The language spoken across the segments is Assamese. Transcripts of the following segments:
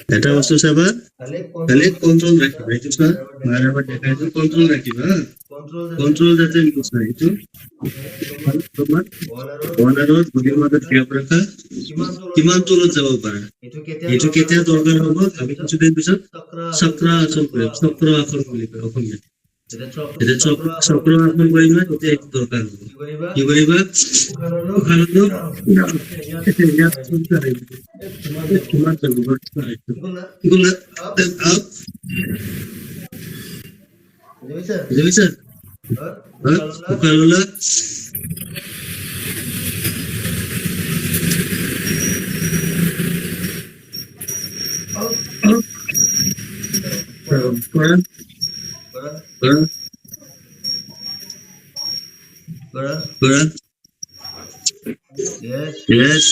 এটা বস্তু চাবা খালি কন্ট্ৰল ৰাখিবা এইটো চোৱা বাৰে দেখাইছো কন্ট্ৰল ৰাখিবা কন্ট্ৰল যাতে মিছ নাই এইটো তোমাৰ বৰ্ডাৰত বডিৰ মাজত গ্যাপ ৰাখা কিমান তলত যাব পাৰা এইটো কেতিয়া দৰকাৰ হ'ব আমি কিছুদিন পিছত চক্ৰ আসন কৰিম চক্ৰ আসন কৰিবা অসমীয়া এতিয়া চক্ৰ আসন কৰিবা তেতিয়া এইটো দৰকাৰ হ'ব কি কৰিবা উশাহটো কিমান যাব গুলা আপ বুঝেছ উশাহ ললা কৰা কৰা yes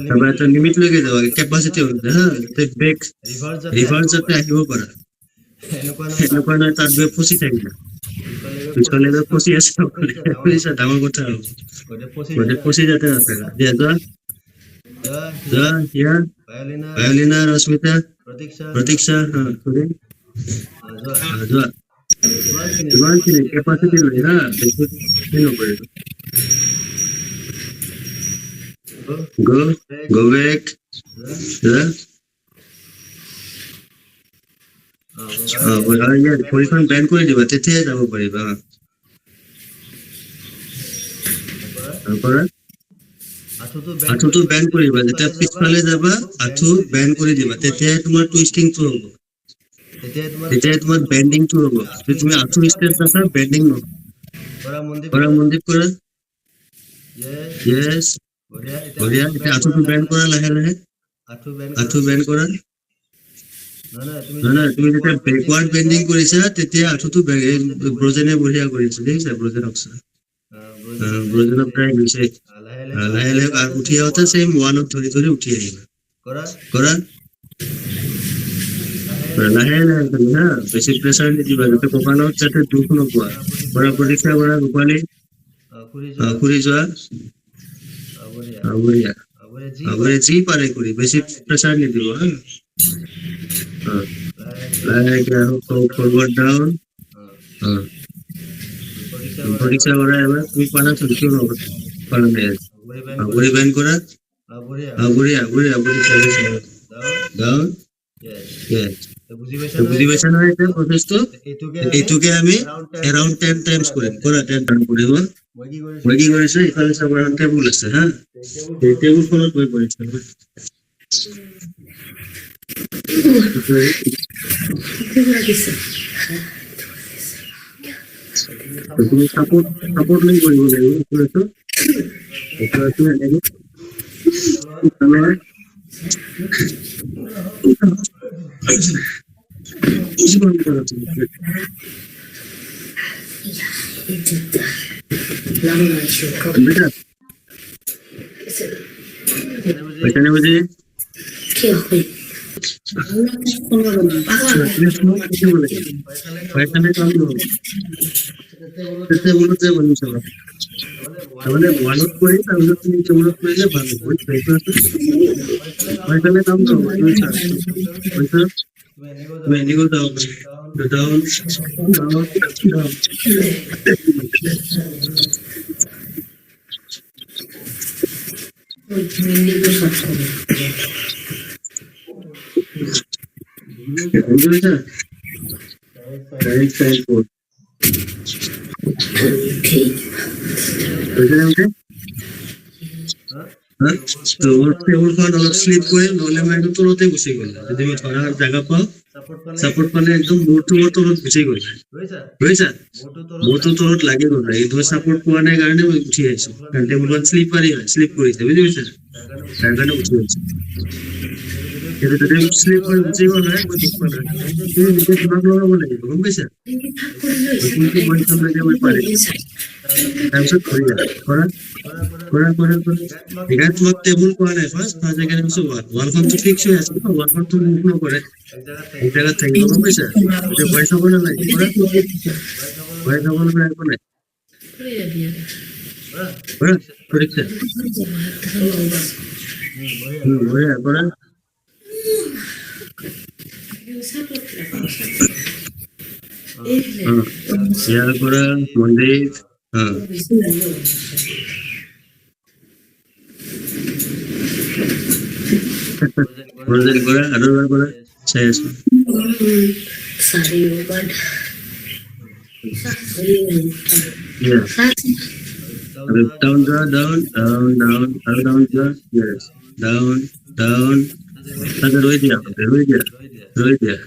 তবে এটা লিমিট লৈকে যাবা ক্যাপাসিটি হলে হ্যাঁ ব্ৰেক ৰিভাৰ্স যাতে আহিব পাৰা এনেকুৱা নহয় তাত গৈ ফচি থাকিবা পিছফালে গৈ ফচি আছে বুজিছা ডাঙৰ কথা হ'ব মানে ফচি যাতে নাথাকা দিয়া যোৱা হিয়া ভায়োলিনা ৰশ্মিতা প্ৰতীক্ষা যোৱা যিমানখিনি কেপাচিটি লৈ হা বেছি নকৰিব go back ভৰিখন বেণ্ড কৰি দিবা তেতিয়াহে যাব পাৰিবা আঁঠুটো বেণ্ড কৰিবা যেতিয়া পিছফালে যাবা আঁঠু বেণ্ড কৰি দিবা তেতিয়াহে তোমাৰ টুইষ্টিংটো হ'ব তেতিয়াহে তোমাৰ বেণ্ডিংটো হ'ব যদি তুমি আঁঠু ষ্ট্ৰেট ৰাখা বেণ্ডিং নহয় কৰা মনদীপ কৰা yes বঢ়িয়া এতিয়া আঁঠুটো বেণ্ড কৰা লাহে লাহে আঁঠু বেণ্ড কৰা নহয় তুমি যেতিয়া বেকৱাৰ্ড বেণ্ডিং কৰিছা তেতিয়া আঁঠুটো ব্ৰজেনে বঢ়িয়া কৰিছে দেখিছা ব্ৰজেনক ব্ৰজেনক প্ৰায় গৈছে লাহে লাহে উঠি আহোঁতে চেম ওৱানত ধৰি ধৰি উঠি আহিবা কৰা লাহে লাহে তুমি হা বেছি প্ৰেছাৰ নিদিবা যাতে কঁকালত যাতে দুখ নোপোৱা কৰা প্ৰতীক্ষা কৰা ৰূপালী ঘূৰি যোৱা বঢ়িয়া আগৰে যি পাৰে কৰি বেছি প্ৰেছাৰ নিদিব হা লাহেকে ফৰৱাৰ্ড ডাউন প্ৰতীক্ষা কৰা এবাৰ তুমি পাৰা কিয় নকৰা পাৰা নাই ভৰি বেণ্ড কৰা বঢ়িয়া ডাউন বুজি পাইছা নহয় এতিয়া প্ৰচেছটো এইটোকে আমি এৰাউণ্ড 10 টাইমছ কৰিম কৰা 10 টাইম কৰিব মই কি কৰিছো ইফালে চাবৰ টেবুল আছে হা এই টেবুলখনত মই কৰিছো তুমি সাপোৰ্ট লৈ কৰিব লাগিব এইটো এনেকে এখানে বুঝি তাহলে ওয়ানত করে তাহলে তুমি কেমনত করলে ভালো ওইখানে কাম দাও তুমি এদিকেও দাও ডাউন অলপ স্লিপ কৰি নহলে মাইটো তলতে গুচি গ'ল যদি মই ধৰা জাগা পাওঁ সাপোৰ্ট পালে একদম মূৰটো তলত গুচি গ'ল বুজিছা মূৰটো তলত লাগি গ'ল এইটো সাপোৰ্ট পোৱা নাই কাৰণে মই উঠি আহিছো কাৰণ টেবুলত স্লিপ কৰিছে বুজি পাইছা তাৰ কাৰণে উঠি আহিছো কিন্তু যদি স্লিপ কৰি গুচি গ'ল হয় মই দুখ পালো তুমি নিজে তোমাক লগাব লাগিব গম পাইছা কোনটো পজিশ্যন লাগে মই পাৰিম তাৰপিছত কৰা এখানে তোমাক টেবুল কোৱা নাই ফাৰ্ষ্ট এখানে কিছু ওয়ালখনটো ফিক্স হৈ আছে ওয়ালখনটো মুভ নকৰে এই জায়গাত থাকিব গম পাইছা এতিয়া ভয় চাব নালাগে ভয় চাব নালাগে একো নাই পৰীক্ষা বঢ়িয়া কৰা ইয়াৰ পৰা মন্দিৰ কৰা আৰু এবাৰ কৰা চাই আছো down down আৰু down yes down তাতে ৰৈ দিয়া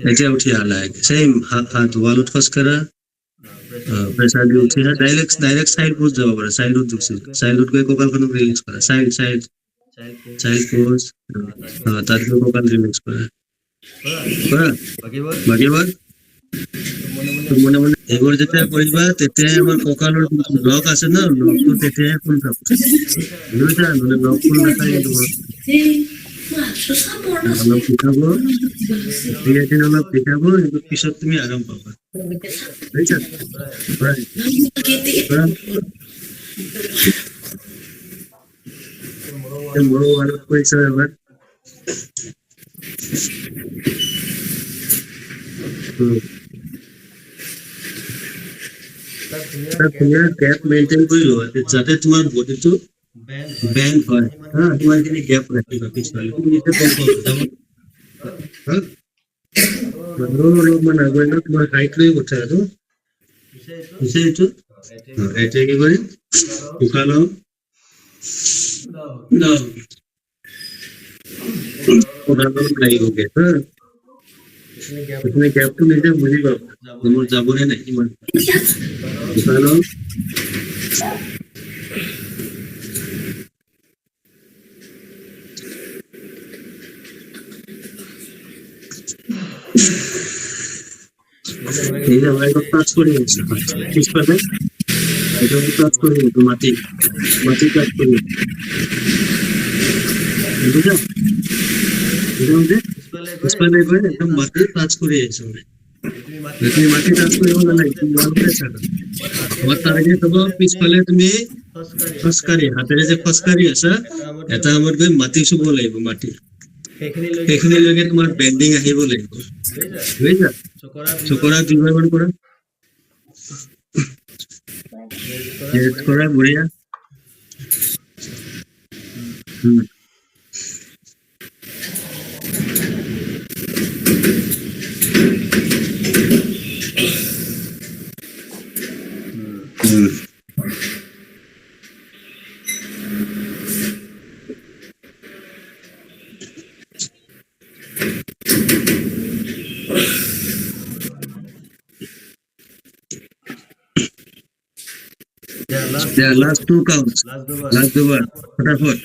এতিয়া উঠি আহা সেম হাত ৱালত খোজকাঢ়া প্ৰেছাৰ দি উঠি আহা ডাইৰেক্ট চাইড পোজ যাব পাৰে চাইডত গৈ কঁকালখনক ৰিলেক্স কৰা চাইড পোজ তাত গৈ কঁকাল ৰিলেক্স কৰা বাকীবোৰ মনে মনে এইবোৰ যেতিয়া কৰিবা তেতিয়াই আমাৰ কঁকালৰ লগ আছে ন লগটো তেতিয়াই খোল খাব বুজিছা নহ'লে লগ খোল নাখায় অলপ শিকাব ক্ৰিয়েটিন অলপ শিকাব কিন্তু পিছত তুমি আৰাম পাবা বুজিছা মোৰো ৱালত কৰিছা এবাৰ গেপ মেইনটেইন কৰি লোৱা যাতে তোমাৰ বডিটো বেণ্ড হয় তোমাৰ খিনি গেপ ৰাখিবা পিছফালে তুমি নিজে গম পাবা অলপমান আগুৱাই লওঁ তোমাৰ হাইট লৈ কথা আৰু এইটো এতিয়া কি কৰিম উশাহ লওঁ লাগিবগে তুমি গেপটো নিজে বুজি পাবা মোৰ যাবনে নাই ইমান উশাহ লওঁ টাচ কৰি আছে পিছফালে এটা টাচ কৰি মাটি টাচ কৰি বুঝা পিছফালে গৈ একদম মাটি টাচ কৰি আছে তুমি মাটি টাচ কৰিব নালাগে তুমি ৱালতে থাকা তোমাৰ টাৰ্গেট হ'ব পিছফালে তুমি খোজকাঢ়ি হাতেৰে যে খোজকাঢ়ি আছা এটা সময়ত গৈ মাটি চুব লাগিব মাটি সেইখিনিলৈকে তোমাৰ বেণ্ডিং আহিব লাগিব বুজিছা চকৰা দুবাৰমান কৰা বঢ়িয়া last two counts last two bar फटाफट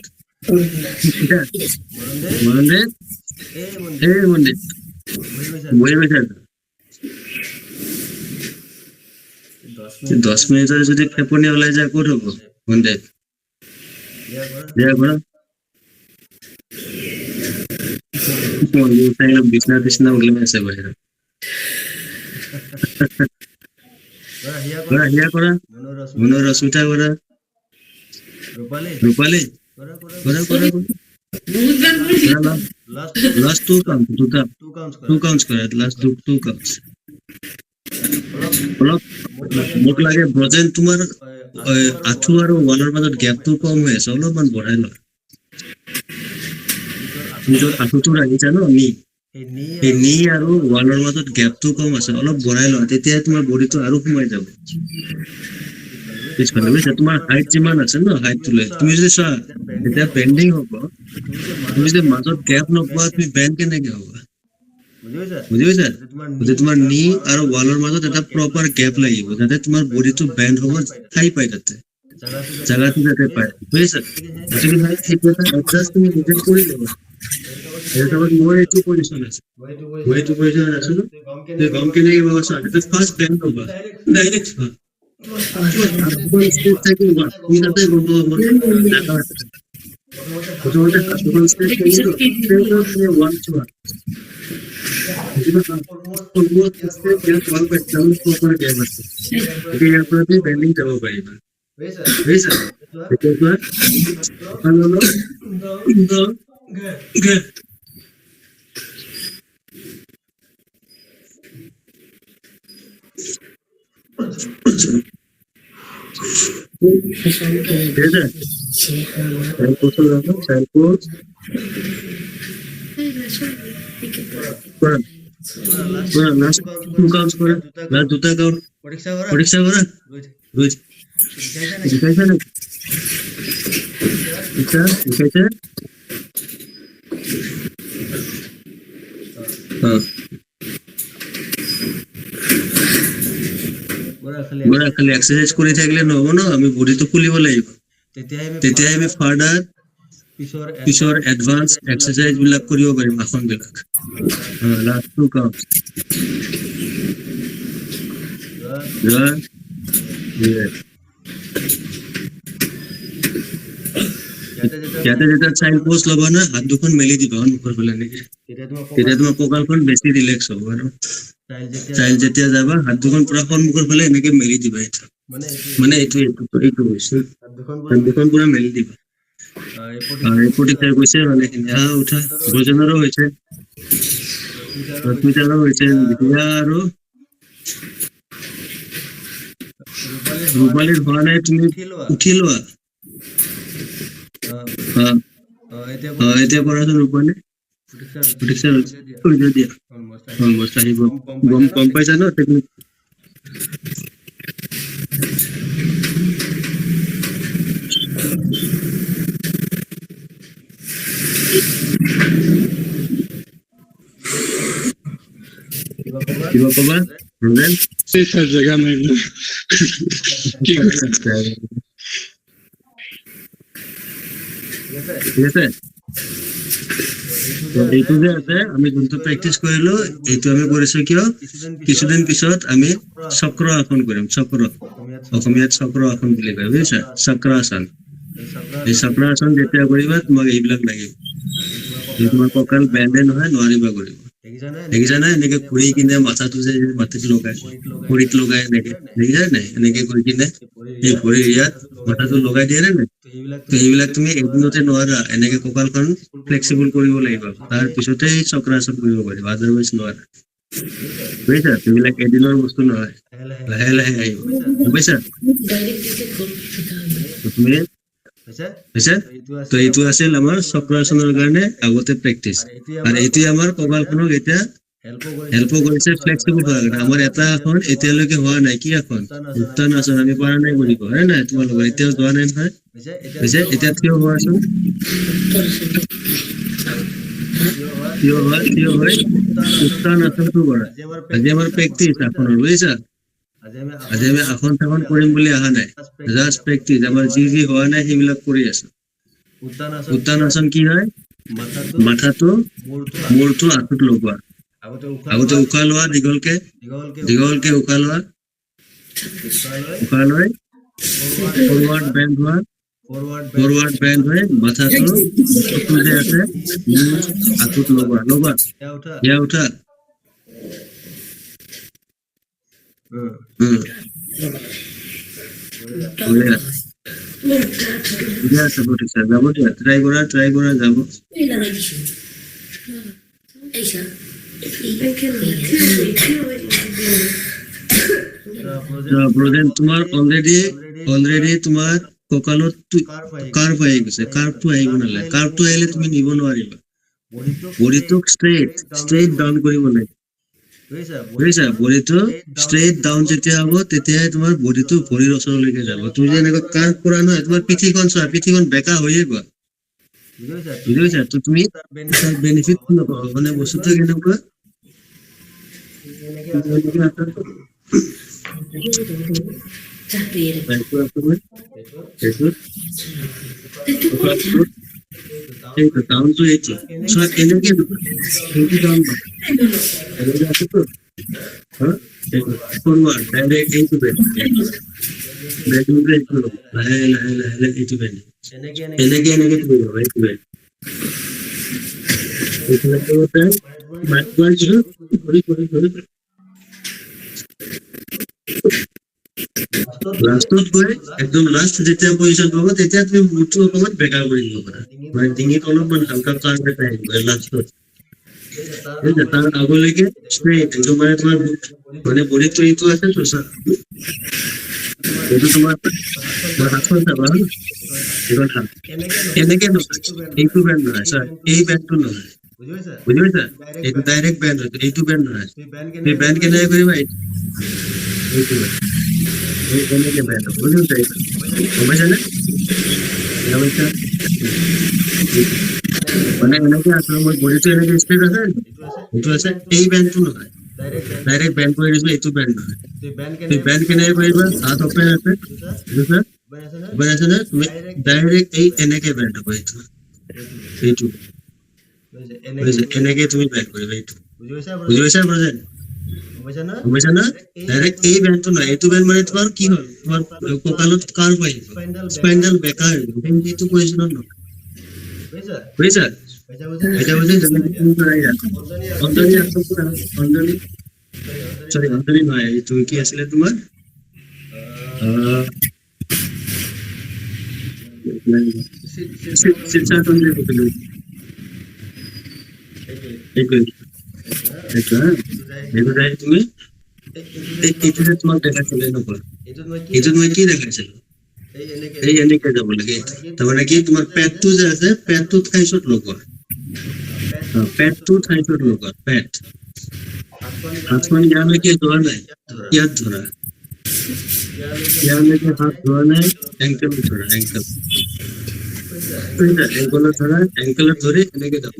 Monday বহি বেচার 10 মিনিটের যদি খেপনি ওলাই যায় ক'ত হ'ব Monday দিয়া কৰা বিছনা ওলাই আছে বাহিৰত হিয়া কৰা মনোৰশ্মিতা কৰা ৰূপালী কৰা last two counts কৰা last two counts অলপ মোক লাগে ব্ৰজেন তোমাৰ আঁঠু আৰু ৱালৰ মাজত গেপটো কম হৈ আছে অলপমান বঢ়াই লোৱা নিজৰ আঁঠুটো ৰাখিছা ন নি আৰু ৱালৰ মাজত গেপটো কম আছে অলপ বঢ়াই লোৱা তেতিয়া তোমাৰ বডিটো আৰু সোমাই যাব পিছফালে বুজিছা তোমাৰ হাইট যিমান আছে ন হাইটটো লৈ তুমি যদি চোৱা এতিয়া বেণ্ডিং হ'ব তুমি যদি মাজত গেপ নোপোৱা তুমি বেণ্ড কেনেকে হ'ব বুজি পাইছা যে তোমাৰ নি আৰু ৱালৰ মাজত এটা প্ৰপাৰ গেপ লাগিব যাতে তোমাৰ বডিটো বেণ্ড হ'ব ঠাই পায় তাতে জাগাটো যাতে পায় বুজিছা সেইটো এটা এডজাষ্ট তুমি নিজে কৰি ল'বা মই এইটো পজিশ্যন আছে তুই গম কেনেকে পাবা চোৱা এটা ফাৰ্ষ্ট বেণ্ড হ'বা ডাইৰেক্ট চোৱা স্টেপ থেকে তুমি তাতে গম পাবা দেখা আছে প্ৰথমতে হাতগুলো স্টেপ থেকে তুমি ওয়ান চোয়া বেন্ডিং যাব পাৰিবা বুজিছা ঠিক আছে চাইল্ড পোস্টে যাবো চাইল্ড পোস্ট করা লাস্ট টু কাউন্টস করা লাস্ট দুটা কাউন্ট পরীক্ষা করা বুঝ শিখাইছে না শিখাইছে হ্যাঁ বড় খালি এক্সারসাইজ কৰি থাকিলে নহব ন আমি বডিটো খুলিব লাগিব তেতিয়া আমি ফাৰ্ডাৰ পিছৰ এডভান্স এক্সাৰসাইজ বিলাক কৰিব পাৰিম আসন বিলাক লাষ্ট টু কাউন্ট ইয়াতে যেতিয়া চাইল্ড পোষ্ট ল'বা না হাত দুখন মেলি দিবা মুখৰ ফালে নেকি তেতিয়া তোমাৰ কঁকালখন বেছি ৰিলেক্স হ'ব আৰু চাইল্ড যেতিয়া যাবা হাত দুখন পুৰা সন্মুখৰ ফালে এনেকে মেলি দিবা এইটো মানে এইটো হৈছে হাত দুখন পুৰা মেলি দিবা প্ৰতিকাৰ কৈছে মানে উঠা ভোজনৰো হৈছে ৰশ্মিতাৰো হৈছে বিদ্যা আৰু ৰূপালীৰ হোৱা নাই তুমি উঠি লোৱা এতিয়া কৰাচোন ৰূপালী প্ৰতিকাৰ দিয়া অলমষ্ট আহিব গম পাইছা ন টেকনিক কিবা কবা ৰুবেন esa jagah में ঠিক আছে এইটো যে আছে আমি যোনটো প্ৰেক্টিচ কৰিলো এইটো আমি কৰিছো কিয় কিছুদিন পিছত আমি চক্ৰ আসন কৰিম চক্ৰ অসমীয়াত চক্ৰ আসন বুলি কয় বুজিছা চক্ৰাসন এই চক্ৰাসন যেতিয়া কৰিবা তোমাক এইবিলাক লাগিব তোমাৰ কঁকাল বেণ্ডে নহয় নোৱাৰিবা কৰিব দেখিছা নাই এনেকে ঘূৰি কিনে মাথাটো যে মাটিত লগাই ভৰিত লগাই এনেকে দেখিছা নাই এনেকে কৰি কিনে এই ভৰিৰ ইয়াত মাথাটো লগাই দিয়ে নে নাই তো এইবিলাক তুমি এদিনতে নোৱাৰা এনেকে কঁকালখন ফ্লেক্সিবল কৰিব লাগিব তাৰ পিছতে চক্ৰাসন কৰিব পাৰিবা আদাৰৱাইজ নোৱাৰা বুজিছা এইবিলাক এদিনৰ বস্তু নহয় লাহে লাহে আহিব বুজিছা তুমি বুজিছা তো এইটো আছিল আমাৰ চক্ৰাসনৰ কাৰণে আগতে প্ৰেক্টিচ আৰু এইটোৱে আমাৰ কঁকালখনক এতিয়া হেল্প কৰিছে ফ্লেক্সিবল হোৱাৰ কাৰণে আমাৰ এটা আসন এতিয়ালৈকে হোৱা নাই কি আসন উত্তানাসন আমি পৰা নাই কৰিব হয় নাই তোমালোকৰ এতিয়াও যোৱা নাই নহয় বুজিছে এতিয়া থিয় হোৱাচোন থিয় হয় উত্তানাসনটো কৰা আজি আমাৰ প্ৰেক্টিচ আসনৰ বুজিছা আজি আমি আসন থাখন কৰিম বুলি অহা নাই জাষ্ট প্ৰেক্টিচ আমাৰ যি হোৱা নাই সেইবিলাক কৰি আছো উত্তানাসন কি হয় মাথাটো মূৰটো আঁঠুত লগোৱা আগতে উশাহ লোৱা দীঘলকে উশাহ লোৱা উশাহ লৈ ফৰৱাৰ্ড বেণ্ড হৈ মাথাটো যে আছে আঁঠুত লগোৱা ইয়া উঠা যাব দিয়া ট্ৰাই কৰা যাব তোমাৰ অলৰেডি তোমাৰ কঁকালত কাৰ্ভ আহি গৈছে কাৰ্ভটো আহিব নালাগে কাৰ্ভটো আহিলে তুমি নিব নোৱাৰিবা ভৰিটোক ষ্ট্ৰেইট ডাউন কৰিব লাগে বুজিছা ভৰিটো ষ্ট্ৰেইট ডাউন যেতিয়া হ'ব তেতিয়াহে তোমাৰ ভৰিটো ভৰিৰ ওচৰলৈকে যাব তুমি যে এনেকুৱা কাৰ্ভ কৰা নহয় তোমাৰ পিঠিখন চোৱা পিঠিখন বেকা হৈয়ে গ'ল বুজিছা তো তুমি তাৰ বেনিফিট নাপাবা মানে বস্তুটো কেনেকুৱা এইটো ডাউনটো এইটো চোৱা এনেকে ডাউন ফৰৱাৰ্ড ডাইৰেক্ট এইটো বেণ্ড লাহে এইটো বেণ্ড এনেকে তুমি যাবা এইটো বেণ্ড লাষ্টত গৈ একদম লাষ্ট যেতিয়া পজিশ্যন পাব তেতিয়া তুমি মূৰটো অকণমান বেকা কৰি দিব পাৰা মানে ডিঙিত অলপমান হালকা কাৰ্ভ এটা আহিব লাষ্টত বুজিছা তাৰ আগলৈকে straight একদম মানে তোমাৰ মানে বডিটো এইটো আছে তো চা এইটো তোমাৰ হাতখন চাবা এইটো হাত এনেকে নহয় এইটো বেণ্ড নহয় চা এই বেণ্ডটো নহয় বুজি পাইছা এইটো ডাইৰেক্ট বেণ্ড হয় এইটো বেণ্ড নহয় তুমি বেণ্ড কেনেকে কৰিবা এইটো এই এনেকে বেণ্ড হ'ব বুজি পাইছা এইটো গম পাইছানে বুজা পাইছা এইটো মানে এনেকে আছে মোৰ বডিটো এনেকে ষ্ট্ৰেট আছে এইটো আছে এই বেণ্ডটো নহয় ডাইৰেক্ট বেণ্ড কৰি দিছো এইটো বেণ্ড নহয় তুমি বেণ্ড কেনেকে কৰিবা হাত অপেন আছে বুজিছা অপেন আছে না তুমি ডাইৰেক্ট এই এনেকে বেণ্ড হ'ব এইটো বুজিছা এনেকে তুমি বেণ্ড কৰিবা এইটো বুজি পাইছা ব্ৰজেন গম পাইছা না ডাইৰেক্ট এই বেণ্ডটো নহয় এইটো বেণ্ড মানে তোমাৰ কি হ'ল তোমাৰ কঁকালত কাৰ পাই স্পাইনেল বেকা হৈ গ'ল কিন্তু এইটো পজিশ্যনত নহয় বুজিছা এটা বলতে যেনেকে তুমি কৰাই রাখো অঞ্জলি আসো অঞ্জলি সরি অঞ্জলি নয় তুমি কি আসলে তোমার সিদ্ধার্থ অঞ্জলি বলে এটা দেখো যাই তুমি এইটা তোমার দেখা চলে না এটা তুমি কি দেখাইছিল এই এনেকে যাব লাগে তার মানে কি তোমার পেটটো যে আছে পেটটো থাইছত লগোৱা পেটটো থাইছত লগোৱা পেট হাতখন ইয়ালৈকে যোৱা নাই ইয়াত ধৰা ইয়ালৈকে হাত যোৱা নাই এংকেল ধৰা এংকেল এংকেলত ধৰা এংকেলত ধৰি এনেকে যাব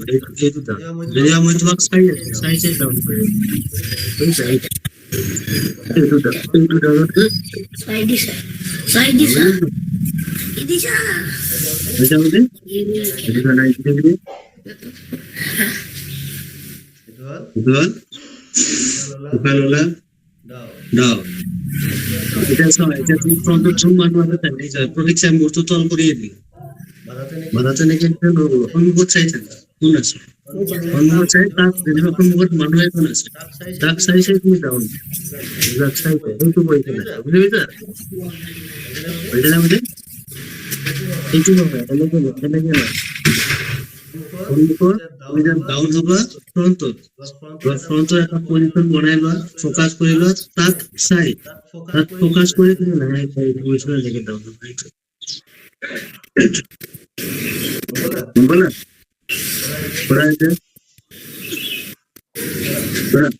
এইটো যাম যদি মই তোমাক চাই ডাউন কৰিম বুজিছা এইটো ডাউন Sai disa. Idisa. বুঝা বুঝি এইটো ধৰা এইটো দিবি এইটো হল উপায় ললা দাও এটা চাও এটা তুমি ফ্রন্টত ঝুম মারবা না তাই প্রোটেক্ট সাইড মূর্তি তল করিয়ে দিই বাধাতে নাকি সন্মুখত চাইছে কোন আছে সন্মুখত চাই তাক যদি সন্মুখত মানুহ এখন আছে তাক চাই তুমি ডাউন তাক চাই এইটো বইতে না বুঝলি বুঝা বুঝলা বুঝলি এইটো নহয় এনেকে না সন্মুখত তুমি যেন ডাউন হবা ফ্রন্টত একটা পজিশন বনাই লোৱা ফোকাস কৰি লোৱা তাক চাই তাক ফোকাস কৰি তুমি লাহে লাহে পজিশন লেগে ডাউন হবা বলা বলা এটা বলা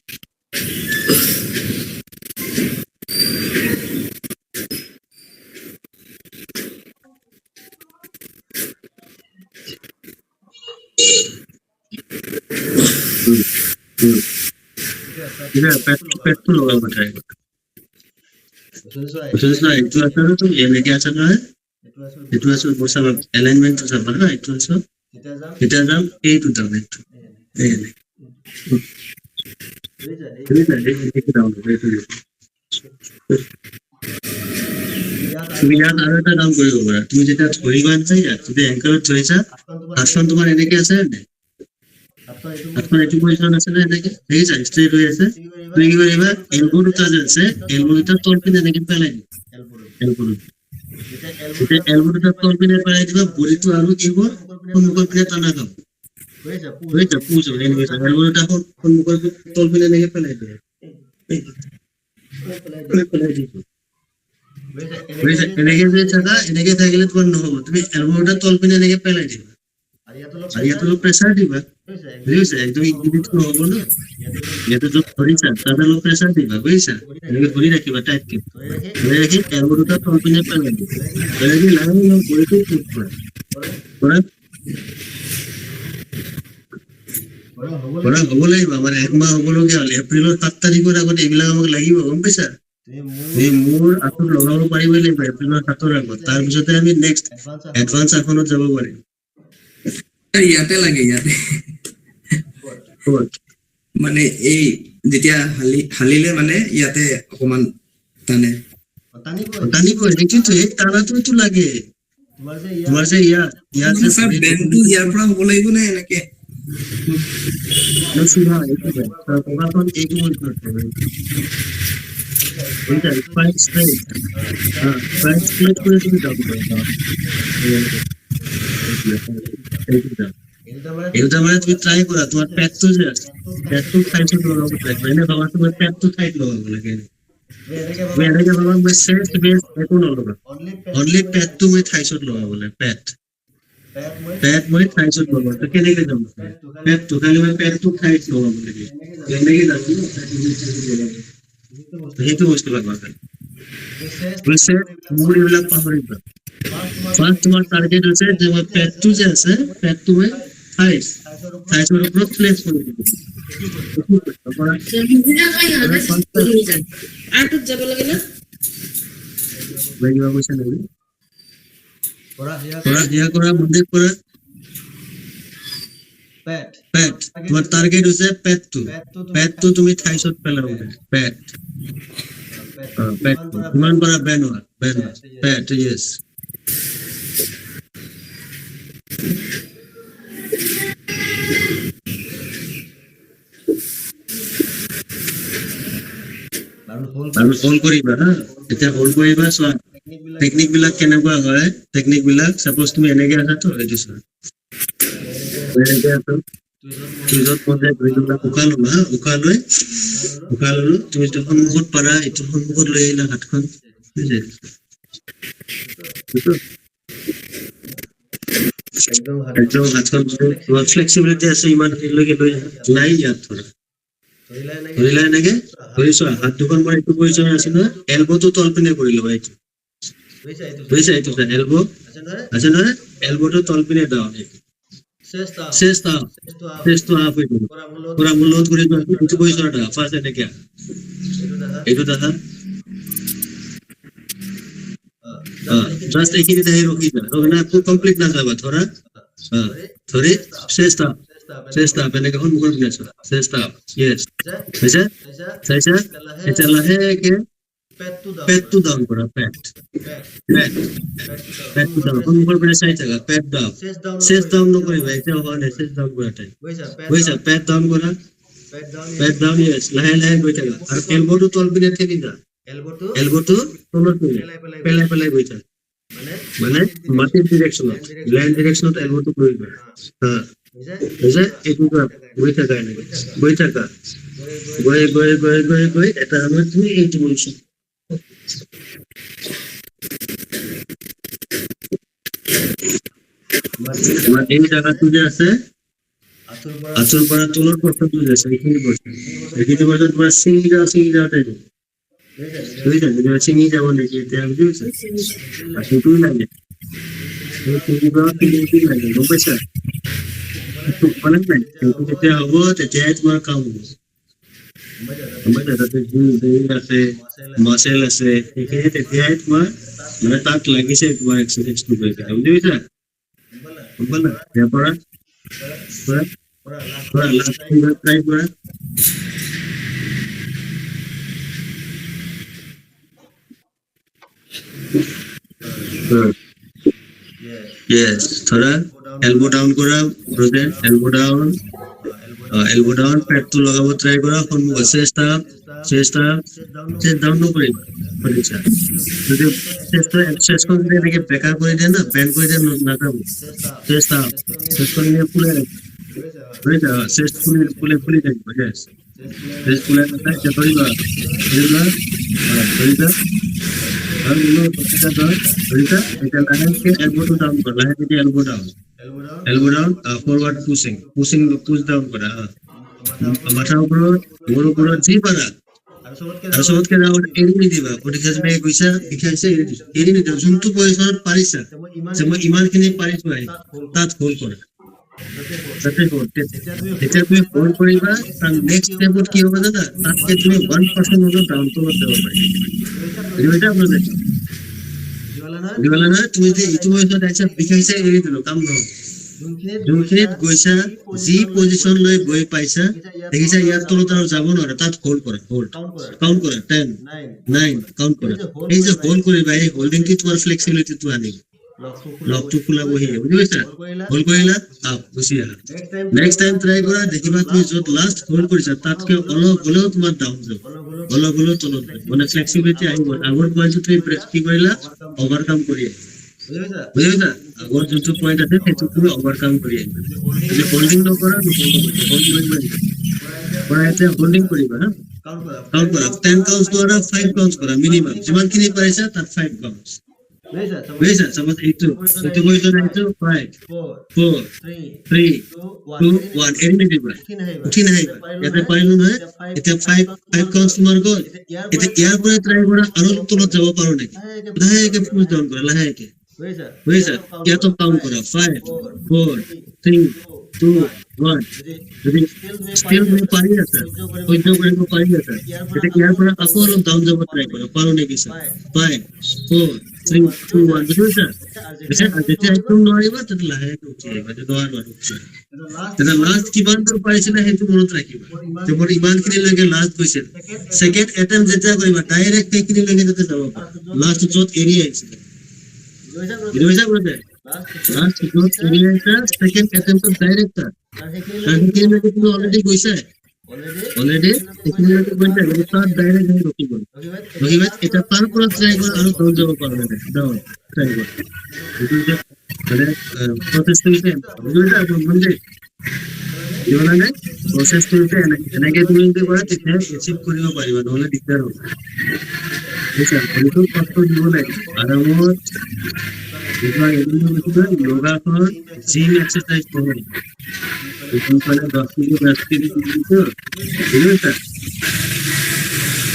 এটা পেট্রোল লগাবো ট্রাই করতে বুঝছিস না একটু আছে না তুমি এনেকে আছে না একটু আছে বসা অ্যালাইনমেন্ট আছে না একটু আছে এটা যাম এইটু দাম একটু এই নে ঠিক আছে দেখি দাও তুমি ইয়াত আৰু এটা কাম কৰিব পাৰা তুমি যেটা ধৰিবা চাই যদি এংকাৰত ধৰিছা হাতখন তোমাৰ এনেকে আছে নে হাতখন এইটো পজিশন আছে নে এনেকে দেখিছা ষ্ট্ৰেট হৈ আছে তুমি কি কৰিবা এলবো দুটা যে আছে এলবো দুটা তল পিনে এনেকে পেলাই এলবো এটা এলবো দুটা তল পিনে পেলাই দিবা বডিটো আৰু কি হ'ব সন্মুখৰ পিনে টানা খাব বুজিছা পুজ এনেকে এলবো দুটা সন্মুখৰ তল পিনে এনেকে পেলাই দিয়া পেলাই দিবা বুজিছা এনেকে যে থাকা এনেকে থাকিলে তোমাৰ নহ'ব তুমি এলবো দুটা তল পিনে এনেকে পেলাই দিবা আর ইয়াতে লোক প্রেসার দিবা বুঝেছে একদম ইজিবিট নহব না ইয়াতে যত ধরিছা তাদের লোক প্রেসার দিবা বুঝেছা এনেকে ধরি রাখিবা টাইটকে ধরে রাখি এলবো দুটা তল পিনে পেলাই দিবা ধরে রাখি লাগাই লোক বডিটো পুট কৰা হ'ব লাগিব আমাৰ একমাহ হ'বলগীয়া হ'ল এপ্ৰিলৰ 7 তাৰিখৰ আগত এইবিলাক আমাক লাগিব গম পাইছা মোৰ আঁচত লগাব পাৰিবই লাগিব এপ্ৰিলৰ 7ৰ আগত তাৰপিছতে আমি নেক্সট এডভান্স আসনত যাব পাৰিম ইয়াতে লাগে ইয়াতে মানে এই যেতিয়া হালিলে মানে ইয়াতে অকমান টানিব এইটোতো এই টানাটোতো লাগে তোমাৰ যে ইয়াত বেনটো ইয়াৰ পৰা হ'ব লাগিব নে এনেকে নচিবা এইটো কঁকালখন এইটো স্পাইন স্ট্রেট করে তুমি যাব এইটো এইটো মানে তুমি ট্ৰাই কৰা তোমাৰ পেটটো যে আছে পেটটো ঠাইত লগাব ট্ৰাই কৰা এনে ভাবা তোমাৰ পেটটো ঠাইত লগাব লাগে তুমি এনেকে ভাবা মই চেষ্ট বেছ একো নলগা অনলি পেটটো মই ঠাইছত লগাব লাগে পেট মই ঠাইছত লগাব তো কেনেকে যাম পেটটো খালি মই পেটটো ঠাইত লগাব লাগে এনেকে যাম সেইটো বস্তু লাগবা বুজিছে মোৰ এইবিলাক পাহৰিবা ফাৰ্ষ্ট তোমাৰ টাৰ্গেট হৈছে যে মই পেটটো যে আছে পেটটো মই ঠাইছৰ ওপৰত প্লেচ কৰি দিম আৰ্টত যাব লাগে না কিবা কৈছে নেকি কৰা দিয়া কৰা মন্দিৰ কৰা পেট তোমাৰ টাৰ্গেট হৈছে পেটটো তুমি ঠাইছত পেলাব লাগে পেট পেট কিমান পৰা বেন হোৱা পেট য়েছ আৰু হোল্ড কৰিবা হা এতিয়া হোল্ড কৰিবা চোৱা টেকনিক বিলাক কেনেকুৱা হয় টেকনিক বিলাক সাপোজ তুমি এনেকে আছা তো এইটো চোৱা এনেকে আছা য'ত পৰ্যায়ত উশাহ ল'বা উশাহ ললো তুমি যিটো সন্মুখত পাৰা এইটো সন্মুখত লৈ আহিলা হাতখন একদম হাতখন তোমাৰ ফ্লেক্সিবিলিটি আছে ইমান লৈকে লৈ নাই ইয়াত ধৰিলা এনেকে ধৰিছো হাত দুখন মই এইটো পজিশ্যন আছে নহয় এলবটো তল পিনে কৰি ল'বা এইটো বুজিছা এইটো এলবো আছে নহয় এলবটো তল পিনে ডাউন চেষ্টা আপ হৈ গ'ল পুৰা মূলত কৰি এইটো পজিশ্যন এটা ফাৰ্ষ্ট এনেকে এইটো দেখা জাষ্ট এইখিনি দেখাই ৰখি যা না কমপ্লিট নাযাবা ধৰা ধৰি চেষ্টা এনেকে সন্মুখত গৈ আছো চেষ্টা য়েছ বুজিছা চাইছা এতিয়া লাহেকে পেটটো ডাউন কৰা পেটটো ডাউন সন্মুখৰ পিনে চাই থাকা পেট ডাউন চেষ্ট ডাউন নকৰিবা এতিয়া হোৱা নাই চেষ্ট ডাউন কৰা টাইম বুজিছা পেট ডাউন কৰা পেট ডাউন য়েছ লাহে গৈ থাকা আৰু এলবটো তল পিনে ঠেলি যা এলবটো তলত পেলাই গৈ থাকা মানে মাটিৰ ডিৰেকশ্যনত লেণ্ড ডিৰেকশ্যনত এলবটো লৈ যোৱা বুজিছা এইটো গৈ থাকা এনেকে গৈ থাকা গৈ এটা সময়ত তুমি এইটো বলছো তোমাৰ এই জায়গাটো যে আছে আঁচুৰ পৰা তলৰ পৰ্যন্ত যে আছে এইখিনি পৰ্যন্ত তোমাৰ চিঙি যাওঁ টাইপ বুজিছা যদি চিঙি যাব নেকি এতিয়া বুজিছা সেইটোও লাগে লাগে গম পাইছা মানে নাই সেইটো যেতিয়া হ'ব তেতিয়াই তোমাৰ কাম হ'ব গম পাইছা তাতে আছে মাচেল আছে সেইখিনি তেতিয়াই তোমাৰ মানে তাত লাগিছে তোমাৰ এক্সাৰচাইজটো কৰি পেলাই বুজি পাইছা গম পালা ইয়াৰ পৰা ট্ৰাই কৰা Yes, थोड़ा elbow down करा, present elbow down, पेट तो लगा वो try करा, फिर मुझे chest down नो करेगा, परीक्षा, तो chest को देने के breaker कोई देना, bend कोई देना ना करो, chest को नहीं पुले रख, परीक्षा, chest पुले देगा, yes, chest पुले करता है, जब परीक्षा, और ये पता परीक्षा इतना line K elbow to down कर लाइन के elbow down forward push down करा माथा ऊपर जी पड़ा और सोच के जाओ एरी नहीं दिवा परीक्षा में कैसा दिखा से एरी नहीं जोन तो पोजीशन पारिसा जब ईमान के नहीं पारिस हुआ है तात खोल कर তাতে করতে এটা তুমি ফোন করিবা তার নেক্সট স্টেপ কি হবে দাদা তাকে তুমি 1% মতো ডাউন তো করতে পারবে এটা আপনাদের দিবালা না তুমি যে ইতিমধ্যে দেখা বিখাইছে এৰি দিলো কাম ন যোনখিনিত গৈছা যি পজিশন লৈ গৈ পাইছা দেখিছা ইয়াৰ তলত আৰু যাব নোৱাৰে তাত হোল্ড কৰা কাউন্ট কৰা 10 9 কাউন্ট কৰা এই যে হোল্ড কৰিবা এই হোল্ডিং কি তোমাৰ ফ্লেক্সিবিলিটি তো আনিব লকটো খোলা বহি বুজি পাইছা হোল্ড কৰিলা আপ গুচি আহা নেক্সট টাইম ট্ৰাই কৰা দেখিবা তুমি য'ত লাষ্ট হোল্ড কৰিছা তাতকে অলপ হলেও তোমাৰ ডাউন যাব অলপ হলেও তলত মানে ফ্লেক্সিবিলিটি আহিব আগৰ পইণ্টটো তুমি কি কৰিলা ওভাৰকাম কৰি বুজিছা আগৰ যোনটো পইণ্ট আছে সেইটো তুমি অভাৰকাম কৰি আহিবা যদি হোল্ডিং নকৰা হোল্ড কৰিবা পৰা এতিয়া হোল্ডিং কৰিবা হা কাউণ্ট কৰা 10 কাউণ্টছ কৰা 5 কাউণ্টছ কৰা মিনিমাম যিমানখিনি পাৰিছা তাত 5 কাউণ্টছ বুজিছা চাপোজ এইটো কৰিছো না এইটো 5 4 3 2 1 এৰি নিদিবা উঠি নাহিবা ইয়াতে পাৰিলো নহয় এতিয়া 5 কাউণ্টছ তোমাৰ গ'ল এতিয়া ইয়াৰ পৰা ট্ৰাই কৰা আৰু তলত যাব পাৰো নেকি লাহেকে পুশ ডাউন কৰা লাহেকে বুজিছা ইয়াতো কাউণ্ট কৰা 5 4 3 2 1 যদি ষ্টিল তুমি পাৰি আছা সহ্য কৰিব পাৰি আছা তেতিয়া ইয়াৰ পৰা আকৌ অলপ ডাউন যাব ট্ৰাই কৰা পাৰো নেকি স্যাৰ 5 4 3 2 1 বুজিছা যেতিয়া একদম নোৱাৰিবা তেতিয়া লাহেকে উঠি আহিবা তেতিয়া নোৱাৰিবা তেতিয়া লাষ্ট কিমান দূৰ পাৰিছিলা সেইটো মনত ৰাখিবা যে মোৰ ইমানখিনিলৈকে লাষ্ট গৈছিল ছেকেণ্ড এটেম্প যেতিয়া কৰিবা ডাইৰেক্ট সেইখিনিলৈকে যাতে যাব পাৰা লাষ্ট য'ত এৰি আহিছিলে বুজিছা বুজিছা লাষ্ট য'ত এৰি আহিছা ছেকেণ্ড এটেম্পত ডাইৰেক্ট সেইখিনিলৈকে তুমি অলৰেডি গৈছা অলৰেডি সেইখিনিলৈকে গৈছা কিন্তু তাত ডাইৰেক্ট আহি ৰখি গ'ল এতিয়া তাৰ পৰা ট্ৰাই কৰা আৰু ডাউন যাব পাৰা নাই ডাউন ট্ৰাই কৰা এইটো যে মানে প্ৰচেছটো হৈছে বুজিছা বন্ধু জীৱনা নাই প্ৰচেছটো হৈছে এনেকে তুমি যদি কৰা তেতিয়া এচিভ কৰিব পাৰিবা নহ'লে দিগদাৰ হ'ব বুজিছা সেইটো কষ্ট দিব লাগে আৰামত তোমাৰ যোগাসন জিম এক্সাৰচাইজ কৰিব মানে 10 কিলো 10 কিলো বুজিছা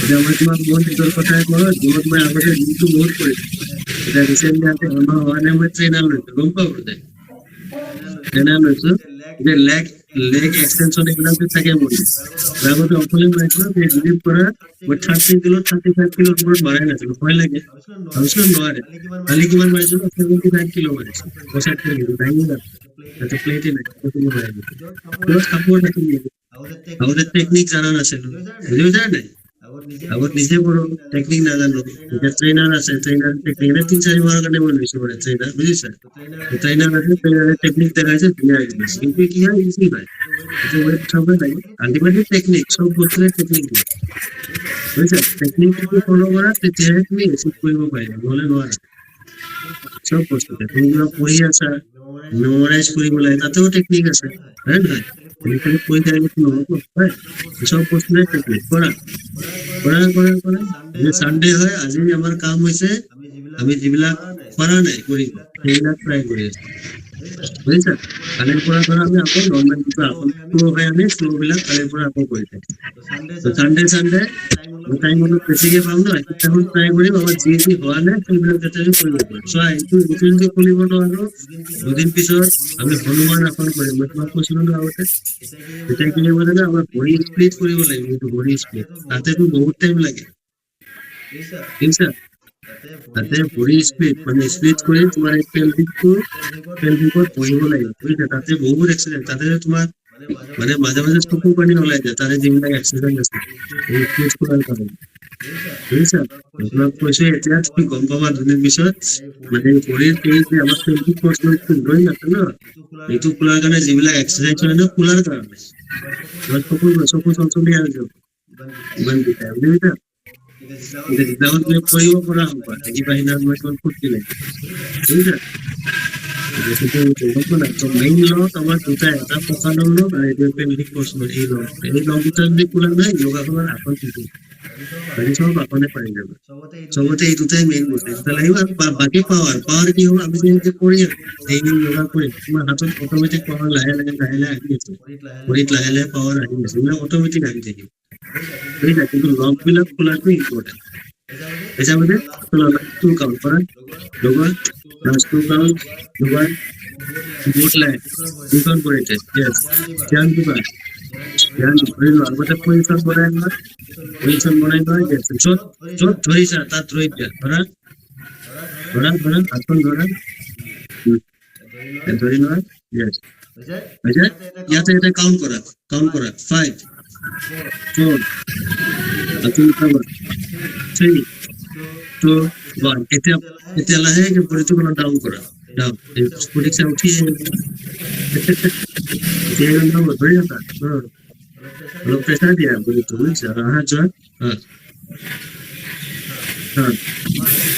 এতিয়া মই তোমাক বহুত নিজৰ কথাই কওঁ জীৱনত মই আগতে জিমটো বহুত কৰিছোঁ এতিয়া ৰিচেণ্টলি আছে এমাহ হোৱা নাই মই ট্ৰেইনাৰ লৈছোঁ গম পাওঁ ট্ৰেইনাৰ লৈছোঁ এতিয়া লেগ এক্সটেনশ্যন এইবিলাক থাকে মোৰ আগতে অকলে মাৰিছিলোঁ সেই জিম পৰা মই 30 কিলো 35 কিলো ওপৰত মাৰাই নাছিলোঁ ভয় লাগে ভাবিছিলোঁ নোৱাৰে কালি কিমান মাৰিছিলোঁ 75 কিলো মাৰিছোঁ 75 কিলো দাঙি নাছিল প্লেটে নাই কাপোৰ থাকিল আগতে টেকনিক জানা নাছিলোঁ বুজিছা নাই আগত নিজে কৰোঁ টেকনিক নাজানো এতিয়া ট্ৰেইনাৰ আছে ট্ৰেইনাৰ টেকনিক 3-4 মাহৰ কাৰণে মই লৈছোঁ মানে ট্ৰেইনাৰ বুজিছা ট্ৰেইনাৰ আছে ট্ৰেইনাৰে টেকনিক দেখাইছে ধুনীয়া হৈছে কিন্তু কি হয় ইজি হয় এইটো ৱেট উঠাব লাগে আল্টিমেটলি টেকনিক চব বস্তুৰে টেকনিক দিয়ে বুজিছা টেকনিকটো ফ'ল' কৰা তেতিয়াহে তুমি এচিভ কৰিব পাৰিবা নহ'লে নোৱাৰা চব বস্তুতে তুমি কিবা পঢ়ি আছা মেমৰাইজ কৰিব লাগে তাতেও টেকনিক আছে হয় নহয় তুমি খালি পঢ়ি থাকিলেতো নহ'ব হয় চব বস্তুৰে টেকনিক কৰা যে চানডে হয় আজি আমাৰ কাম হৈছে আমি যিবিলাক পৰা নাই কৰিব সেইবিলাক ট্ৰাই কৰি আছো বুজিছা কালিৰ পৰা ধৰা আমি আকৌ নৰ্মেল কিবা আকৌ হয় আমি শ্ল'বিলাক কালিৰ পৰা আকৌ কৰি থাকিম চানডে টাইম অলপ বেছিকে পাম ন সেইদিনাখন ট্ৰাই কৰিম আমাৰ যি হোৱা নাই সেইবিলাক যাতে আমি কৰিব পাৰিম চোৱা এইটো যদি খুলিব নোৱাৰো দুদিন পিছত আমি হনুমান আসন কৰিম মই তোমাক কৈছিলো ন আগতে তেতিয়া কি কৰিব লাগে আমাৰ ভৰি স্প্লিট কৰিব লাগিব এইটো ভৰি স্প্লিট তাতেতো বহুত টাইম লাগে বুজিছা তাতে ভৰি স্প্লিট মানে স্প্লিট কৰি তোমাৰ এই পেলভিকত বহিব লাগিব বুজিছা তাতে বহুত এক্সাৰচাইজ তাতে তোমাৰ মানে মাজে মাজে চকু পানী ওলাই যায় তাৰে যিবিলাক এক্সাৰচাইজ আছে এই স্প্লিট কৰাৰ কাৰণে বুজিছা আপোনাক কৈছো এতিয়া তুমি গম পাবা দুদিন পিছত মানে ভৰিৰ এই যে আমাৰ পেলভিক পৰ্চনটো লৈ আছে ন এইটো খোলাৰ কাৰণে যিবিলাক এক্সাৰচাইজ হয় ন খোলাৰ কাৰণে চকু চলচলি হৈ যাব ইমান বিষাই বুজিছা এক্সামত তুমি কৰিব পৰা হ'বা থাকিবা সিদিনা মই তোমাক ফূৰ্তি লাগে বুজিছা মেইন লগ আমাৰ দুটাই এটা কঁকালৰ লগ আৰু এইটো পেলভিক পৰ্চনৰ এই লগ দুটা যদি খোলা নাই যোগাসনৰ আসন শিকো বাকী চব আসনে পাৰি যাবা চবতে এই দুটাই মেইন বস্তু দুটা লাগিব আৰু বাকী পাৱাৰ কি হ'ব আমি যেনেকে কৰি ডেইলি যোগা কৰিম তোমাৰ হাতত অট'মেটিক পাৱাৰ লাহে লাহে আহি আছে ভৰিত লাহে লাহে পাৱাৰ আহি আছে এইবিলাক অট'মেটিক আহি থাকিব বুজিছা কিন্তু লগবিলাক খোলাটো ইম্পৰ্টেণ্ট হিচাপে টু কাউণ্ট কৰা লগৰ টু কাউণ্ট লগৰ বুট লাইন দুখন কৰিছে ইয়েছ ধ্যান দিবা ধ্যান ধৰি লোৱা আগতে পজিশ্যন বনাই লোৱা য'ত ধৰিছা তাত ধৰি দিয়া ধৰা হাতখন ধৰা ধৰি লোৱা ইয়েছ হৈছে ইয়াতে এটা কাউণ্ট কৰা 5 4 3 2 1 এতিয়া লাহেকে ভৰিটো ডাউন কৰা ডাউন পৰীক্ষা উঠি ধৰি আছা অলপ প্ৰেছাৰ দিয়া ভৰিটো বুজিছা যোৱা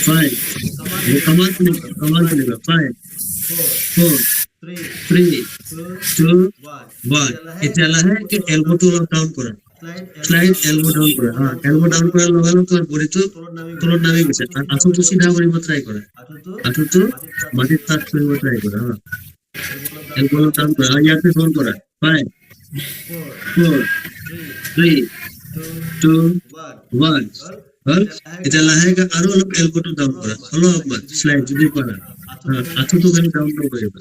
5 কমাল শুনিবা 5 4 3 2 1 এতিয়া লাহেকে এলবটো অলপ ডাউন কৰা স্লাইড এলবো ডাউন কৰা এলবো ডাউন কৰাৰ লগে লগে তোমাৰ বডিটো তলত নামি গৈছে আৰু আঁঠুটো চিধা কৰিব ট্ৰাই কৰা আঁঠুটো মাটিত টাচ কৰিব ট্ৰাই কৰা এলবো ডাউন কৰা ইয়াতে হোল্ড কৰা 5 4 3 2 1 হল এতিয়া লাহেকে আৰু অলপ এলবোটো ডাউন কৰা অলপমান স্লাইড যদি পাৰা আঁঠুটো খালি ডাউন নকৰিবা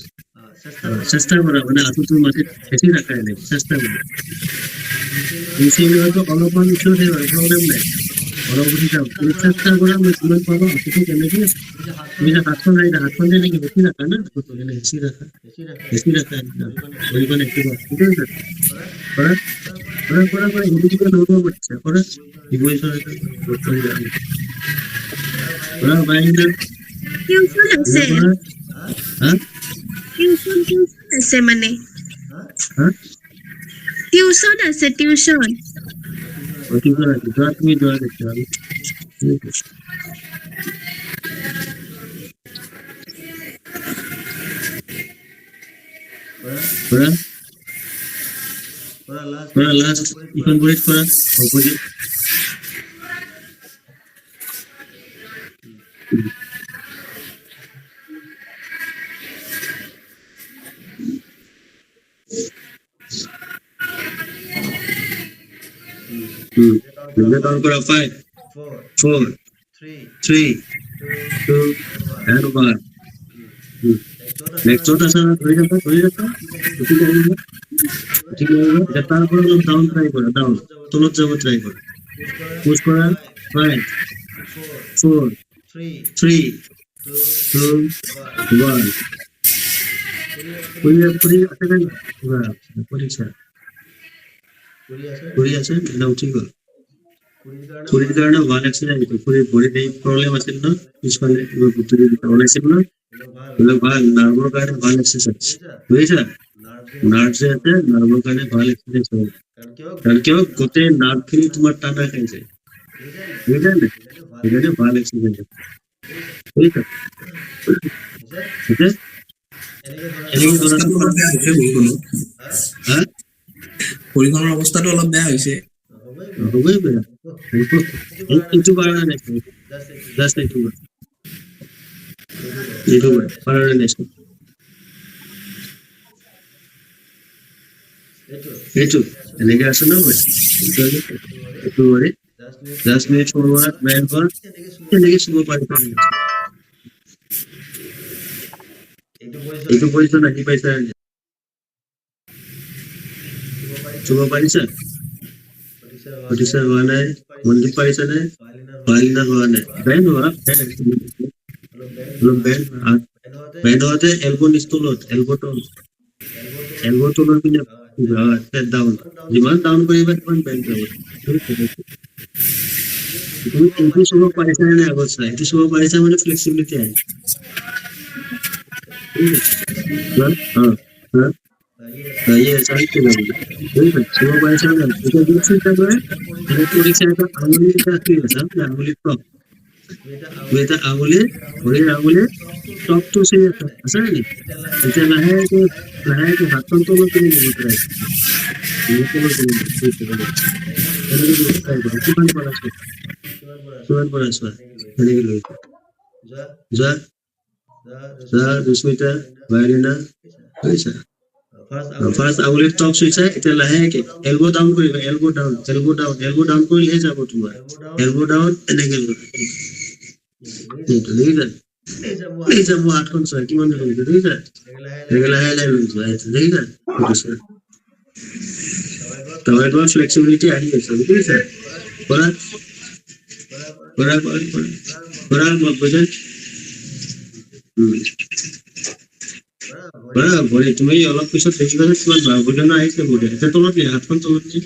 চেষ্টা কৰা মানে আঁঠুটো মাটিত বেছি ৰাখা নাই চেষ্টা কৰা নিচেই হয়তো অলপমান উঠি উঠে প্ৰব্লেম নাই অলপ উঠি যাওক তুমি চেষ্টা কৰা মই যিমান পাৰো আঁঠুটো কেনেকে তুমি যে হাতখন যেনেকে বেছি ৰাখা না আঁঠুটো কেনে বেছি ৰাখা ভৰিখন একটিভ ঠিক আছে কৰা হিন্দু কিবা নব পাৰছে কৰা দিবই কৰা বাইরে টিউশন আছে হ্যাঁ টিউশন আছে মানে হ্যাঁ টিউশন আছে টিউশন ওকে করে দোয়া তুমি দোয়া দেখতে হবে কৰা লাস্ট ইখন ব্ৰেক কৰা অপোজিট ডাউন করা 5 4 3 2 and 1 নেক্সট ওটা সারা ধরে রাখো ঠিক আছে এটা তারপর ডাউন ট্রাই করা ডাউন তলত যাব ট্রাই করা পুশ করা 5 4 3 2 1 পুরি আছে না পরীক্ষা পুরি আছে নাও ঠিক আছে পুরির কারণে ভালো এক্সারসাইজ তো পুরি বডি নেই প্রবলেম আছে না পিছনে পুরি ওলাইছে না বলে ভালো নার্ভের কারণে ভালো এক্সারসাইজ বুঝেছ নার্ভস আছে নার্ভের কারণে ভালো এক্সারসাইজ হয় কারণ কেউ গোটে নার্ভ খিনি তোমার টানা খাইছে বুঝলেন এখানে ভালো এক্সারসাইজ ঠিক আছে ঠিক আছে ভৰিখনৰ অৱস্থাটো অলপ বেয়া হৈছে হবই বেয়া একটু বাড়ানো নেই জাস্ট একটু বাড়ানো নেই একটু এনেকে আসো না একটু বাড়ি 10 মিনিট ফরওয়ার্ড ব্যাকওয়ার্ড এনেকে শুভ পারি একটু পয়সা নাকি পয়সা শুভ পারি স্যার Producer one है, multiplication है, फाइनल one है, बैंड हुआ है, लोग बैंड होते हैं, elbow निस्तुलोट, elbow टोन भी नहीं, step down, जिमान down करी बात कौन बैंड करो, इतनी सुबह परेशान नहीं आवाज़ है, इतनी सुबह परेशान मतलब flexibility है, हाँ ये ऐसा ही क्यों लग रहा है? ठीक है, सुबह परेशान है, इधर दूसरी तरफ है, इधर थोड़ी सी ऐसा आंगुली की तरफ है, सब आंगुली टॉप, वेटा आंगुली टॉप तो से ऐसा नहीं, इधर लहे के हाथों तो लोग नहीं बोल रहे, ये तो लोग नहीं बोल रहे, ये लोग सुबह पड़ा सुबह, ये लोग जा दुश्मिता वायलिना ऐसा ফার্স্ট আঙুলিৰ টপ সুইচ আছে এটা লাহেকে এলবো ডাউন কৰিবা এলবো ডাউন কৰিলে যাব তোমাৰ এলবো ডাউন এনেকে এইটো দেখিছা এই যে মই আঠখন ছয় কিমান কৰিছে দেখিছা এনেকে লাহে লৈ যোৱা দেখিছা তোমাৰ ফ্লেক্সিবিলিটি আহি আছে দেখিছা কৰা বুঝে ভৰি তুমি অলপ পিছত দেখিবা যে তোমাৰ বাহুজনা আহিছে বোলে এতিয়া তলত নি হাতখন তলত নি